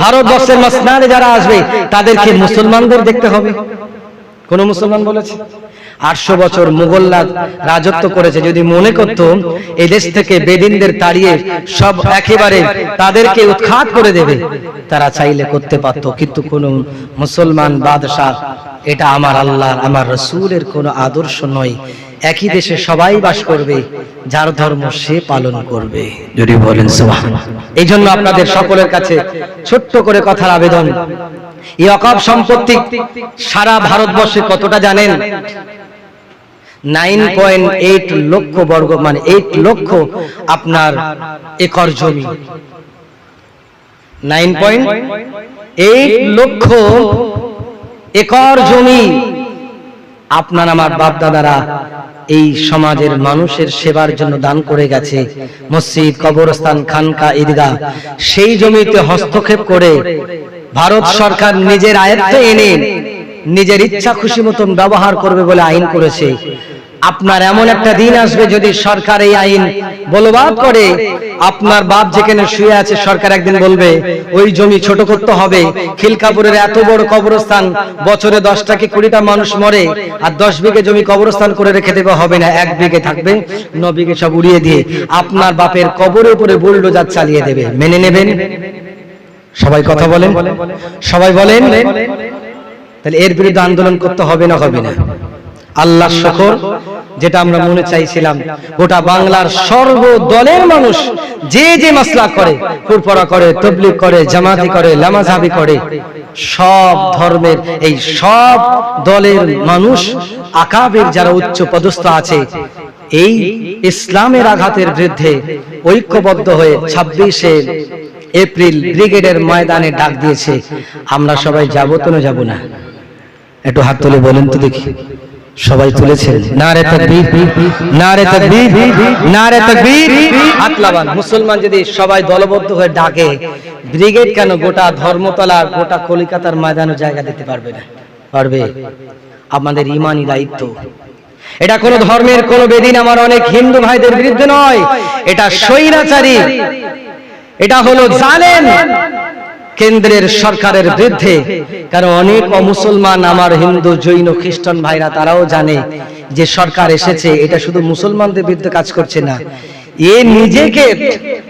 ভারতবর্ষের মাসনাদে যারা আসবে তাদেরকে মুসলমানদের দেখতে হবে? কোন মুসলমান বলেছে? 800 বছর মুঘলরা রাজত্ব করেছে, যদি মনে করত এই দেশ থেকে বেদিনদের তাড়িয়ে সব একেবারে তাদেরকে উৎখাত করে দেবে, তারা চাইলে করতে পারত। কিন্তু কোন মুসলমান বাদশাহ এটা আমার আল্লাহর, আমার রাসূলের কোন আদর্শ নয়, একই দেশে সবাই বাস করবে, যার ধর্ম সে পালন করবে। যদি বলেন সুবহানাল্লাহ। এই জন্য আপনাদের সকলের কাছে ছোট্ট করে কথার আবেদন, এই ওয়াকফ সম্পত্তি সারা ভারতবর্ষে কতটা জানেন? 9.8 লক্ষ বর্গ, মানে 8 লক্ষ আপনার একর জমি। 9.8 লক্ষ একর জমি আপনার আমার বাপ দাদারা এই সমাজের মানুষের সেবার জন্য দান করে গেছে। মসজিদ, কবরস্থান, খানকা, ঈদগাহ, সেই জমিতে হস্তক্ষেপ করে ভারত সরকার নিজের আয়ত্তে এনে নিজের ইচ্ছা খুশি মতন ব্যবহার করবে বলে আইন করেছে। আপনার এমন একটা দিন আসবে যদি সরকার এই আইন বলবৎ করে, আপনার বাপ যেখানে শুয়ে আছে সরকার একদিন বলবে ওই জমি ছোট করতে হবে। খিলকাপুরের এত বড় কবরস্থান, বছরে 10টা কি 20টা মানুষ মরে, আর 10 বিঘে জমি কবরস্থান করে রেখে দেবে হবে না, 1 বিঘে থাকবে, 9 বিঘে সব উড়িয়ে দিয়ে আপনার বাপের কবরের উপরে বুলডোজার চালিয়ে দেবে। মেনে নেবেন? সবাই কথা বলেন, সবাই বলেন। তাহলে এর বিরুদ্ধে আন্দোলন করতে হবে না, হবে না? আল্লাহর শুকর, যেটা আমরা মনে চাইছিলাম, গোটা বাংলার সর্বদলের মানুষ যে যে মাসলা করে, ফুরফুরা করে, তাবলীগ করে, জামাতি করে, লামাযাবি করে, সব ধর্মের এই সব দলের মানুষ, আকাবের যারা উচ্চ পদস্থ আছে, এই ইসলামের আঘাতের বিরুদ্ধে ঐক্যবদ্ধ হয়ে 26শে এপ্রিল ব্রিগেডের ময়দানে ডাক দিয়েছে। আমরা সবাই যাবো তো না যাবো না? একটু হাত তুলে বলেন তো দেখি। সবাই তুলেছেন? নারে তাকবীর, নারে তাকবীর, নারে তাকবীর। হাত লাগান। মুসলমান যদি সবাই দলবদ্ধ হয়ে ডাকে, ব্রিগেড কেন গোটা ধর্মতলা, গোটা কলকাতার ময়দানে জায়গা দিতে পারবে না? পারবে। আমাদের ঈমানি দায়িত্ব। এটা কোন ধর্মের কোন বেদিন আমার অনেক হিন্দু ভাইদের বিরুদ্ধে নয়, এটা স্বৈরাচারী, এটা হলো জালেম কেন্দ্রের সরকারের বিরুদ্ধে। কারণ অনেক অমুসলমান আমার হিন্দু, জৈন, খ্রিস্টান ভাইরা তারাও জানে যে সরকার এসেছে, এটা শুধু মুসলমানদের বিরুদ্ধে কাজ করছে না, এ নিজেকে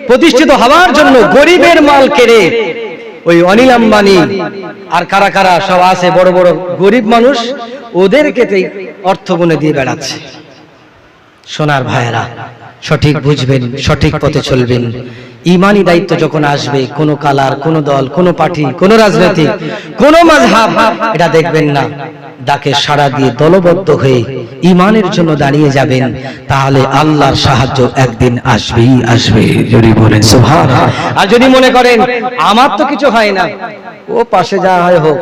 প্রতিষ্ঠিত হওয়ার জন্য গরিবের মাল কেড়ে ওই অনিল আম্বানি আর কারা কারা সব আছে বড় বড় গরিব মানুষ, ওদেরকে অর্থ গুনে দিয়ে বেড়াচ্ছে। সোনার ভাইয়েরা, সঠিক বুঝবেন, সঠিক পথে চলবেন। ঈমানি দায়িত্ব যখন আসবে, কোন কালার, কোন দল, কোন পার্টি, কোন রাজনীতি, কোন মাযহাব, এটা দেখবেন না। ডাকে সাড়া দিয়ে দলবদ্ধ হয়ে ঈমানের জন্য দাঁড়িয়ে যাবেন, তাহলে আল্লাহর সাহায্য একদিন আসবেই আসবে। যদি বলেন সুবহানাল্লাহ। আর যদি মনে করেন আমার তো কিছু হয় না, ও পাশে যা হয় হোক,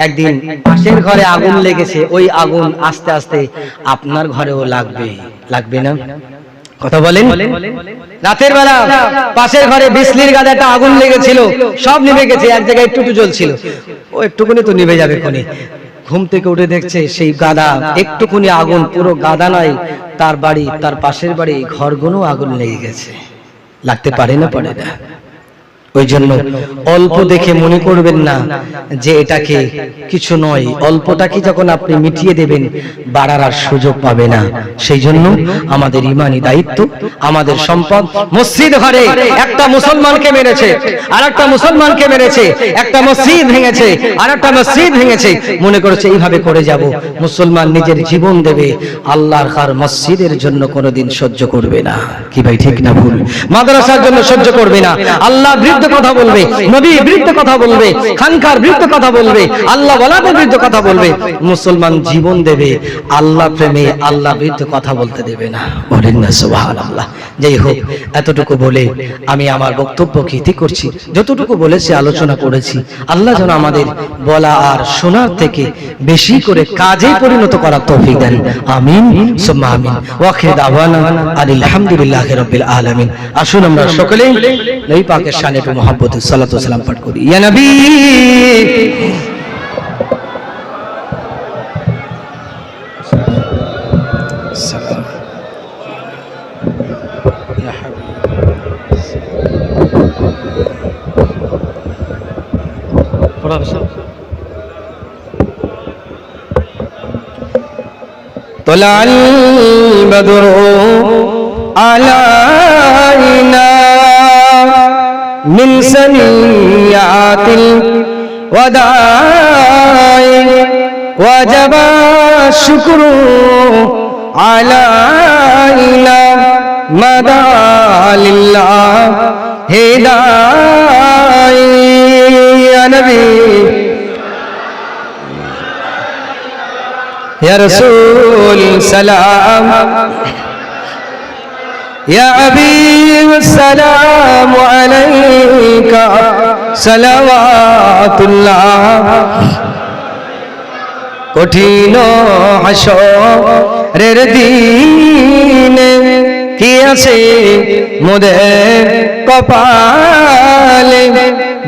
একদিন পাশের ঘরে আগুন লেগেছে, ওই আগুন আস্তে আস্তে আপনার ঘরেও লাগবে, লাগবে না? কথা বলেন। রাতের বেলা পাশের ঘরে বিসলির গাদাটা আগুন লেগেছিল, সব নিভে গেছে, এক জায়গায় একটু জ্বলছিল, ও একটুকুনি তো নিভে যাবে কোনে। ঘুম থেকে উঠে দেখছে সেই গাদা, একটুকুনি আগুন, পুরো গাদা নয়, তার বাড়ি, তার পাশের বাড়ি, ঘরগুলো আগুন লেগে গেছে। লাগতে পারে না? পারে না? ওই জন্য অল্প দেখে মনে করবেন না যে এটাকে কিছু নয়। অল্পটাকে যখন আপনি মিটিয়ে দেবেন, বাড়ার আর সুযোগ পাবে না। সেই জন্য আমাদের ঈমানি দায়িত্ব, আমাদের সম্পদ। মসজিদ ঘরে একটা মুসলমানকে মেরেছে, আর একটা মুসলমানকে মেরেছে, একটা মসজিদ ভেঙেছে, আর একটা মসজিদ ভেঙেছে, মনে করেছে এইভাবে করে যাব। মুসলমান নিজের জীবন দেবে, আল্লাহর ঘর মসজিদের জন্য কোনোদিন সহ্য করবে না। কি ভাই ঠিক না ভুল? মাদ্রাসার জন্য সহ্য করবে না। আল্লাহ কথা বলবে, নবীর বিরুদ্ধে কথা বলবে, খানকার বিরুদ্ধে কথা বলবে, আল্লাহ ওয়ালাদের বিরুদ্ধে কথা বলবে। মুসলমান জীবন দেবে, আল্লাহ প্রেমে আল্লাহ বিরুদ্ধে কথা বলতে দেবে না। বলেন না সুবহানাল্লাহ। যাই হোক, এতটুকু বলে আমি আমার বক্তব্যকে ইতি করছি। যতটুকু বলেছি, আলোচনা করেছি, আল্লাহ যেন আমাদের বলা আর শোনার থেকে বেশি করে কাজে পরিণত করার তৌফিক দেন। আমিন সুম্মা আমিন। ওয়া আখিরু দাওয়ানা আলহামদুলিল্লাহি রাব্বিল আলামিন। আসুন আমরা সকলে নবী পাকের শানে একটু মুহাব্বতে সালাতু ওয়া সালাম পাঠ করি। ইয়া নবী সালাম, ইয়া হাবিব, طلع البدر علينا من سنيات الوداع وجب الشكر আলাইনা মাদালিল্লাহ হিদায় ইয়া নবী ইয়া রাসূল সালাম ইয়া হাবিব সালাম আলাইকা সালাওয়াতুল্লাহ কঠিন হাসরের দিনে কি আছে মোদের কপালে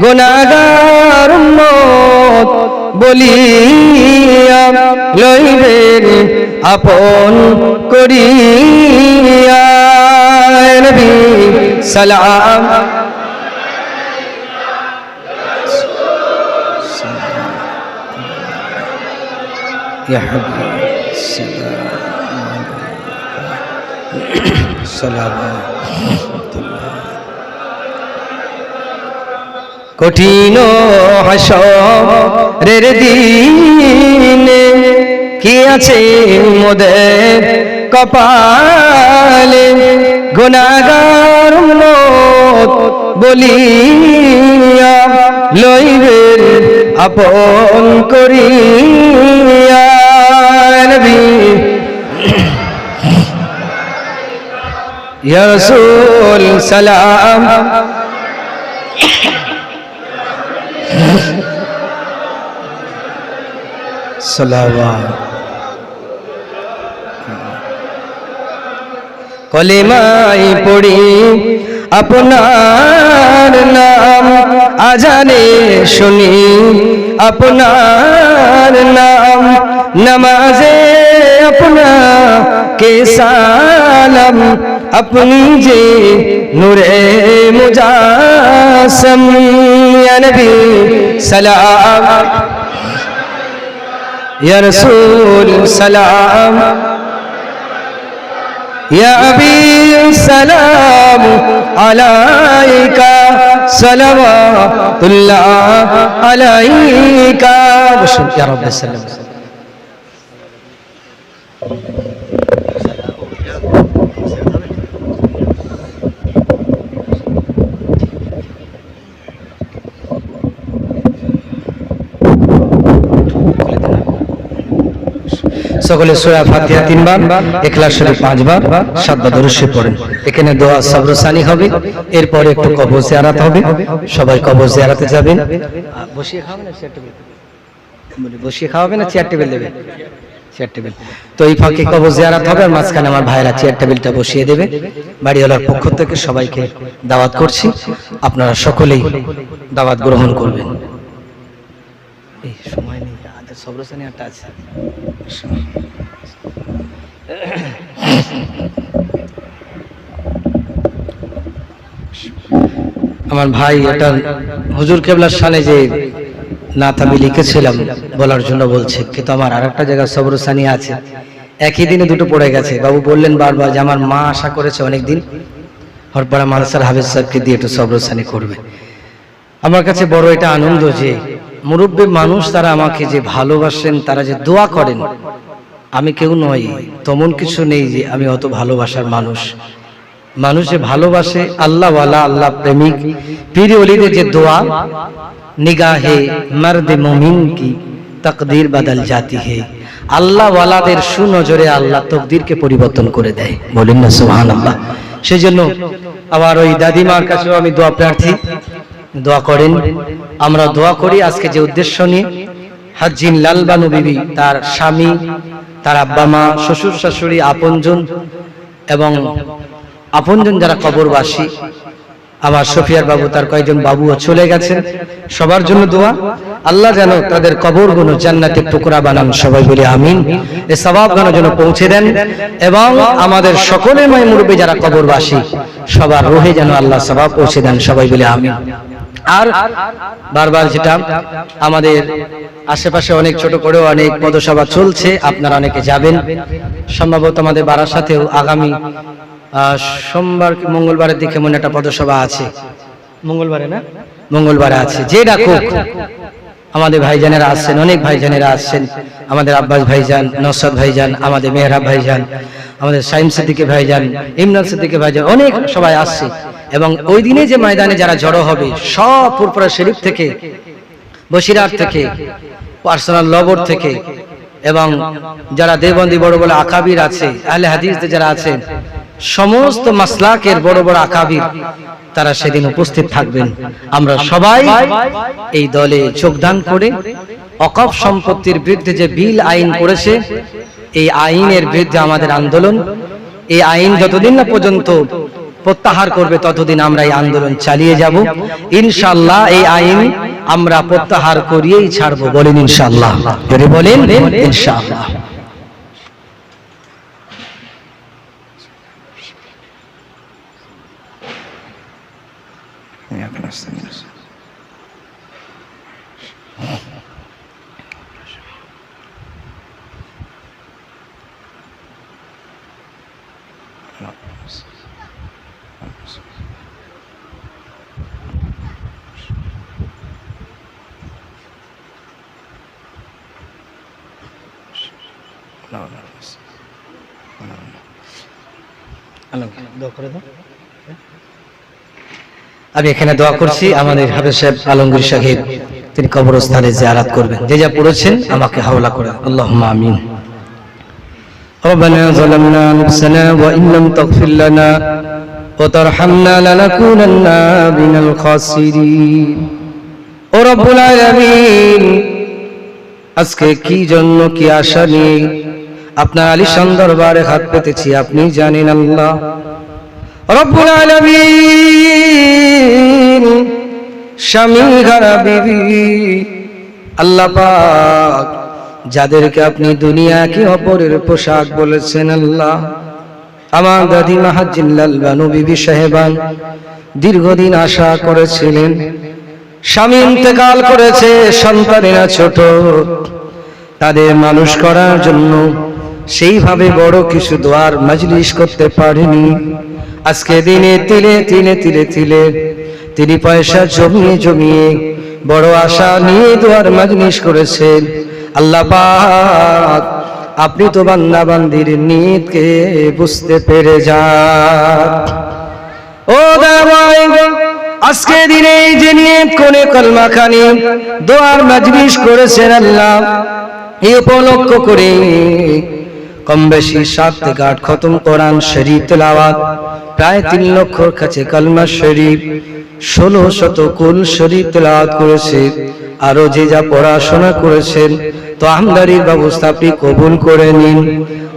গুনাহগার উম্মত বলিয়া লইবেন আপন করিয়া নবী সালাম يا حبيبي سلام কঠিন হাসরের দিনে কি আছে মোদের কপালে গুনাহগার উম্মত বলিয়া লইবেন আপন করিয়া নবী ইয়া রাসূল সালাম সালাওয়াত কলেমাই পড়ি আপনার নাম আজানে শুনি আপনার নাম নমাজে আপনাকে সালাম আপনি যে নূরে মুজাসম ইয়া নবী সালাম ইয়া রাসূল সালাম ইয়া হাবিব সালাম আলাইকা সালাওয়াতুল্লাহ আলাইকা ইয়া রাব্বি সাল্লাম সকলে সূরা ফাতিহা 3 বার, ইখলাস শরীফ 5 বার, 7 বার দরুদ শরীফ পড়েন। এখানে দোয়া সবরসানি হবে, এরপর একটু কবর জিয়ারত হবে, সবাই কবর জিয়ারতে যাবেন। বসিয়ে খাবেন না চেয়ার টেবিল? বসিয়ে খাওয়াবে না চেয়ার টেবিল দেবে? Chair table. তো এই ফাঁকে কবর জিয়ারত হবে আর মাঝখানে আমার ভাইরা চেয়ার টেবিলটা বসিয়ে দেবে। বাড়িওয়ালার পক্ষ থেকে সবাইকে দাওয়াত করছি, আপনারা সকলেই দাওয়াত গ্রহণ করবেন। এই সময় নেই, সবরসানি একটা আছে। আমার ভাই এটা হুজুর কেবলার শানে যে নাত আমি লিখেছিলাম বলার জন্য বলছে, কিন্তু আমার আরেকটা জায়গা সবরসানি আছে, একই দিনে দুটো পড়ে গেছে। বাবু বললেন বারবার যে আমার মা আশা করেছে অনেকদিন হরপাড়া মাদ্রাসার হাফেজ সাহেবকে দিয়ে একটু সবরসানি করবে। আমার কাছে বড় এটা আনন্দ যে মুরব্বী মানুষ তারা আমাকে যে ভালোবাসেন, তারা যে দোয়া করেন। আমি কেউ নই, তেমন কিছু নেই যে আমি অত ভালোবাসার মানুষ। মানুষ যে ভালোবাসে আল্লাহওয়ালা, আল্লাহ প্রেমিক পীর ওলিদের যে দোয়া, নিগাহে মর্দ মুমিন কি তকদির বদল জাতি হে। আল্লাহওয়ালাদের সুনজরে আল্লাহ তকদিরকে পরিবর্তন করে দেয়, বলেন না সুবহানাল্লাহ। সেজন্য আবার ওই দাদিমার কাছেও আমি দোয়া প্রার্থী, দোয়া করেন। আমরা দোয়া করি আজকে যে উদ্দেশ্য নিয়ে, হাজ্জিন লাল বানু বিবি, তার স্বামী, তার আব্বা মা, শ্বশুর শাশুড়ি, আপনজন এবং আপনজন যারা কবরবাসী, আমার শফিয়ার বাবু তার কয়েকজন বাবুও চলে গেছেন, সবার জন্য দোয়া। আল্লাহ যেন তাদের কবরগুলো জান্নাতের টুকরা বানান, সবাই বলি আমিন। এই সওয়াবগুলো যেন পৌঁছে দেন এবং আমাদের সকলের মাই মুরব্বী যারা কবরবাসী সবার রুহে যেন আল্লাহ সওয়াব পৌঁছে দেন, সবাই বলি আমিন। আর বারবার যেটা আমাদের আশেপাশে অনেক ছোট করে অনেক পদসভা চলছে, আপনারা অনেকে যাবেন। সম্ভবত আমাদের বারাসাতেও আগামী সোমবার মঙ্গলবারের দিকে মনে একটা পদসভা আছে, মঙ্গলবারে না, মঙ্গলবারে আছে। যে ডাকুক আমাদের ভাইজানেরা আসছেন, অনেক ভাইজানেরা আসছেন, আমাদের আব্বাস ভাইজান, নওশাদ ভাইজান, আমাদের মেহরাব ভাইজান, আমাদের সাইম সিদ্দিকী ভাইজান, ইমরান সিদ্দিকী ভাইজান, অনেক সবাই আসছে। এবং ওই দিনে যে ময়দানে যারা জড়ো হবে সব ফুরফুরা শরীফ থেকে, বসিরহাট থেকে, পার্সোনাল লবর থেকে, এবং যারা দেওবন্দি বড় বড় আকাবির আছে, আহলে হাদিস যারা আছেন, সমস্ত মাসলাকের বড় বড় আকাবির তারা সেদিন উপস্থিত থাকবেন। আমরা সবাই এই দলে যোগদান করে ওয়াকফ সম্পত্তির বিরুদ্ধে যে বিল আইন করেছে, এই আইনের বিরুদ্ধে আমাদের আন্দোলন, এই আইন যতদিন না পর্যন্ত প্রত্যাহার করবে ততদিন আমরা এই আন্দোলন চালিয়ে যাব। ইনশাআল্লাহ এই আইন আমরা প্রত্যাহার করিয়েই ছাড়বো। বলেন ইনশাআল্লাহ, জোরে বলেন ইনশাআল্লাহ। আমি এখানে দোয়া করছি, আমাদের হাফেজ সাহেব আলমগীর সাহেব তিনি কবরস্থানে জিয়ারত করবেন। যে যা পড়েছেন আমাকে হাওলা করে। আল্লাহুম্মা আমিন। ربنا ظلمنا أنفسنا وإن لم تغفر لنا وترحمنا لنكونن من الخاسرين। ও রব্বুল আলামিন, আজকে কি জন্য কি আশা নিয়ে আপনার আলিশান দরবারে হাত পেতেছি আপনি জানেন আল্লাহ রব্বুল আলামিন। স্বামী ঘরা বিবি আল্লাহ পাক যাদেরকে আপনি দুনিয়াকে অপরের পোশাক বলেছেন আল্লাহ, আমার দাদি মাহাজিল্লাল বানু বিবি সাহেবান দীর্ঘদিন আশা করেছিলেন, স্বামী ইন্তেকাল করেছে, সন্তানেরা ছোট, তাদের মানুষ করার জন্য সেইভাবে বড় কিছু দোয়ার মজলিস করতে পারেনি। আজকে দিনে তিলে তিলে তিলে তিলে তিনি পয়সা জমিয়ে জমিয়ে বড় আশা নিয়ে দোয়ার মজলিস করেছেন। আল্লাহ পাক আপনি তো বান্দা বান্দির নিয়তকে বুঝতে পেরে যান। ও দাওয়াই আজকে দিনে যে নিয়ত করে কলমা খানি দোয়ার মজলিস করেছেন আল্লাহ, এই উপলক্ষ করে কম বেশি 7 থেকে 8 খতম কোরআন শরীফ তেলাওয়াত, প্রায় 3 লক্ষর কাছে কালমা শরীফ, 1600 কুল শরীফ তেলাওয়াত করেছে। আরো যে যা পড়াশোনা করেছেন তো আমদারির ব্যবস্থা আপনি কবুল করে নিন।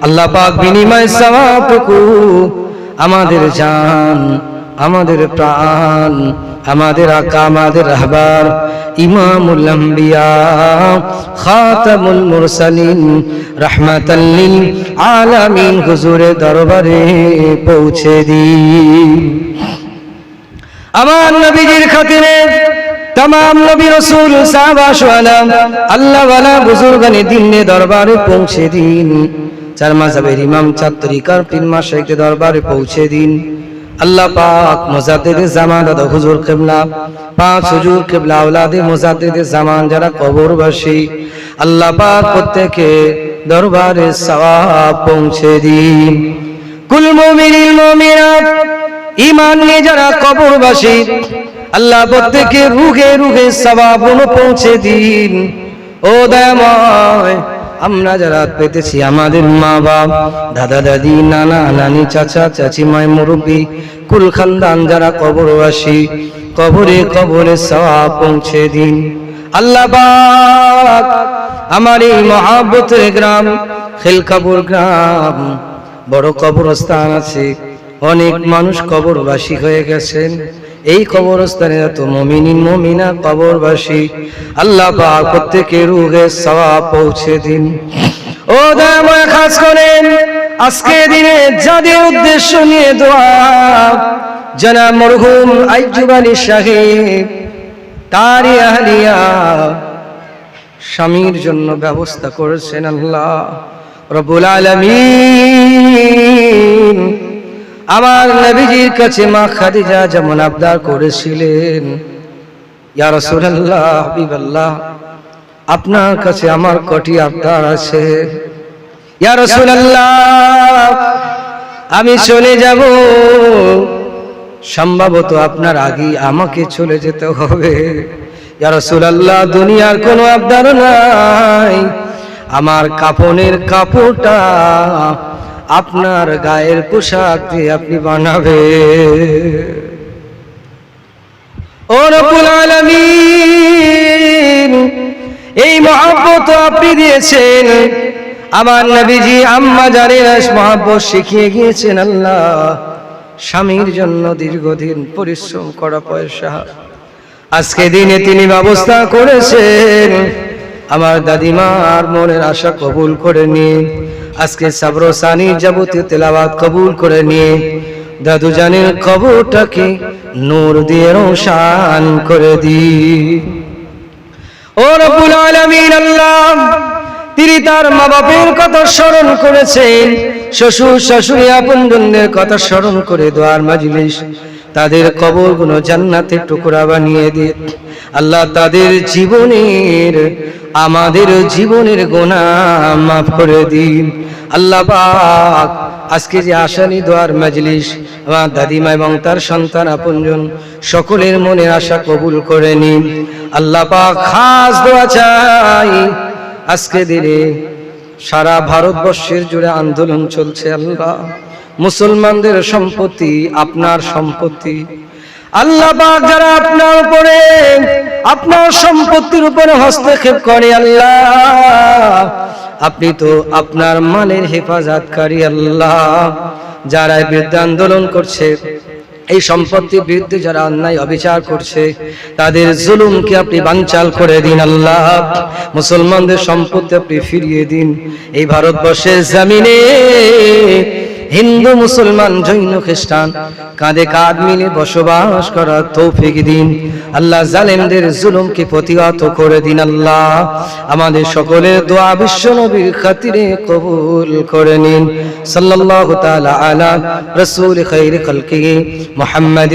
আল্লাহ পাক বিনিময় সওয়াবটুকু আমাদের জান, আমাদের প্রাণ, আমাদের আকা, আমাদের রাহবার ইমামুল আম্বিয়া খাতামুল মুরসালিন রাহমাতাল লিল আলামিন হুজুরের দরবারে পৌঁছে দিন। আমার নবীজির খাতিরে तमाम नबी रसूल साहबा शुहदा अल्लाह वाला बुजुर्गाने दिने दरबारे पहुंचे दिन। 4 मजहबेर इमाम 4 तरीकार पीर माशाइखদের दरबारे पहुंचे दिन। अल्लाह पाक मुजाद्दिद জামান দাদা হুজুর কিবলা, 5 হুজুর কিবলা আওলাদে মুজাদ্দিদ জামান যারা কবরবাসী, আল্লাহ পাক প্রত্যেকে দরবারে সওয়াব পৌঁছে দিন। কুল মুমিনিল মুমিনাত ঈমান নিয়ে যারা কবরবাসী আল্লাহ প্রত্যেকে রুহে রুহে সওয়াব পৌঁছে দিন। ও দয়াময় আমরা যারা পেতেছি আমাদের মা বাপ, দাদা দাদি, নানা নানি, চাচা চাচি, মায় মুরব্বী, কুল খানদান যারা কবরবাসী, কবরে কবরে সওয়াব পৌঁছে দিন। আল্লাহ পাক আমার এই মহাব্বতের গ্রাম খেলকাপুর গ্রাম বড় কবরস্থান আছে, অনেক মানুষ কবরবাসী হয়ে গেছেন। এই কবরস্থানে এত মুমিনিন মুমিনা কবরবাসী, আল্লাহ পাক প্রত্যেকের রুহে সওয়াব পৌঁছে দিন। ও দয়াময় খাস করেন আজকে দিনে যাদের উদ্দেশ্য নিয়ে দোয়া জনাব মরহুম আইয়ুব আলী সাহেব তারি আহলিয়া স্বামীর জন্য ব্যবস্থা করেছেন আল্লাহ রব্বুল আলামিন। আমার নবীজির কাছে মা খাদিজা যেমন আবদার করেছিলেন, ইয়া রাসূলুল্লাহ হাবিবাল্লাহ আপনার কাছে আমার কটি আবদার আছে। ইয়া রাসূলুল্লাহ, আমি চলে যাব, সম্ভবত আপনার আগে আমাকে চলে যেতে হবে। ইয়া রাসূলুল্লাহ, দুনিয়ার কোনো আবদার নাই, আমার কাফনের কাপড়টা আপনার গায়ের পোশাক দিয়ে আপনি বানাবে। ও রব্বুল আলামিন, এই মহব্বত আপনি দিয়েছেন, আমার নবীজি আম্মা জানের মহব্বত শিখিয়ে গিয়েছেন। আল্লাহ, স্বামীর জন্য দীর্ঘদিন পরিশ্রম করা পয়সা আজকে দিনে তিনি ব্যবস্থা করেছেন। আমার দাদিমার মনের আশা কবুল করে নিন, আজকে সাবর সানি যাবতীয় তেলাওয়াত কবুল করে নিন। দাদু জানের কবরটাকে নূর দিয়ে রোশন করে দিন। ও রব্বুল আলামিন, আল্লাহ, তিনি তার মা বাপের কথা স্মরণ করেছেন, শ্বশুর শাশুড়ি আপনজনদের কথা স্মরণ করে দোয়ার মাজলিস, তাদের কবরগুলো জান্নাতের টুকরা বানিয়ে দিন। আল্লাহ, তাদের জীবনের আমাদের জীবনের গুনাহ মাফ করে দিন। আল্লাহ পাক, আজকে যে আশানি দোয়ার মাজলিস, আমার দাদিমা এবং তার সন্তান আপনজন সকলের মনের আশা কবুল করে নিন। আল্লাহ পাক, খাস দোয়া চাই, আজকে দিনে সারা ভারতবর্ষের জুড়ে আন্দোলন চলছে। আল্লাহ, মুসলমানদের সম্পত্তি আপনার সম্পত্তি। আল্লাহ পাক, যারা আপনার উপরে আপনার সম্পত্তির উপরে হস্তক্ষেপ করে, আল্লাহ, আপনি তো আপনার মালের হেফাজতকারী। আল্লাহ, যারা বিরুদ্ধে আন্দোলন করছে, এই সম্পত্তির বিরুদ্ধে যারা অন্যায় অবিচার করছে, তাদের জুলুমকে আপনি বানচাল করে দিন। আল্লাহ, মুসলমানদের সম্পত্তি আপনি ফিরিয়ে দিন। এই ভারতবর্ষের জমিনে হিন্দু মুসলমান জৈন খ্রিস্টান কাঁধে কাঁধ মিলে বসবাস করার তৌফিক দিন। আল্লাহ, জালেমদের জুলুমকে প্রতিহত করে দিন। আল্লাহ, আমাদের সকলের দোয়া বিশ্ব নবীর খাতিরে কবুল করে নিন। সাল্লাল্লাহু তাআলা আলা রাসূল খায়রি খালকিহি মুহাম্মাদ।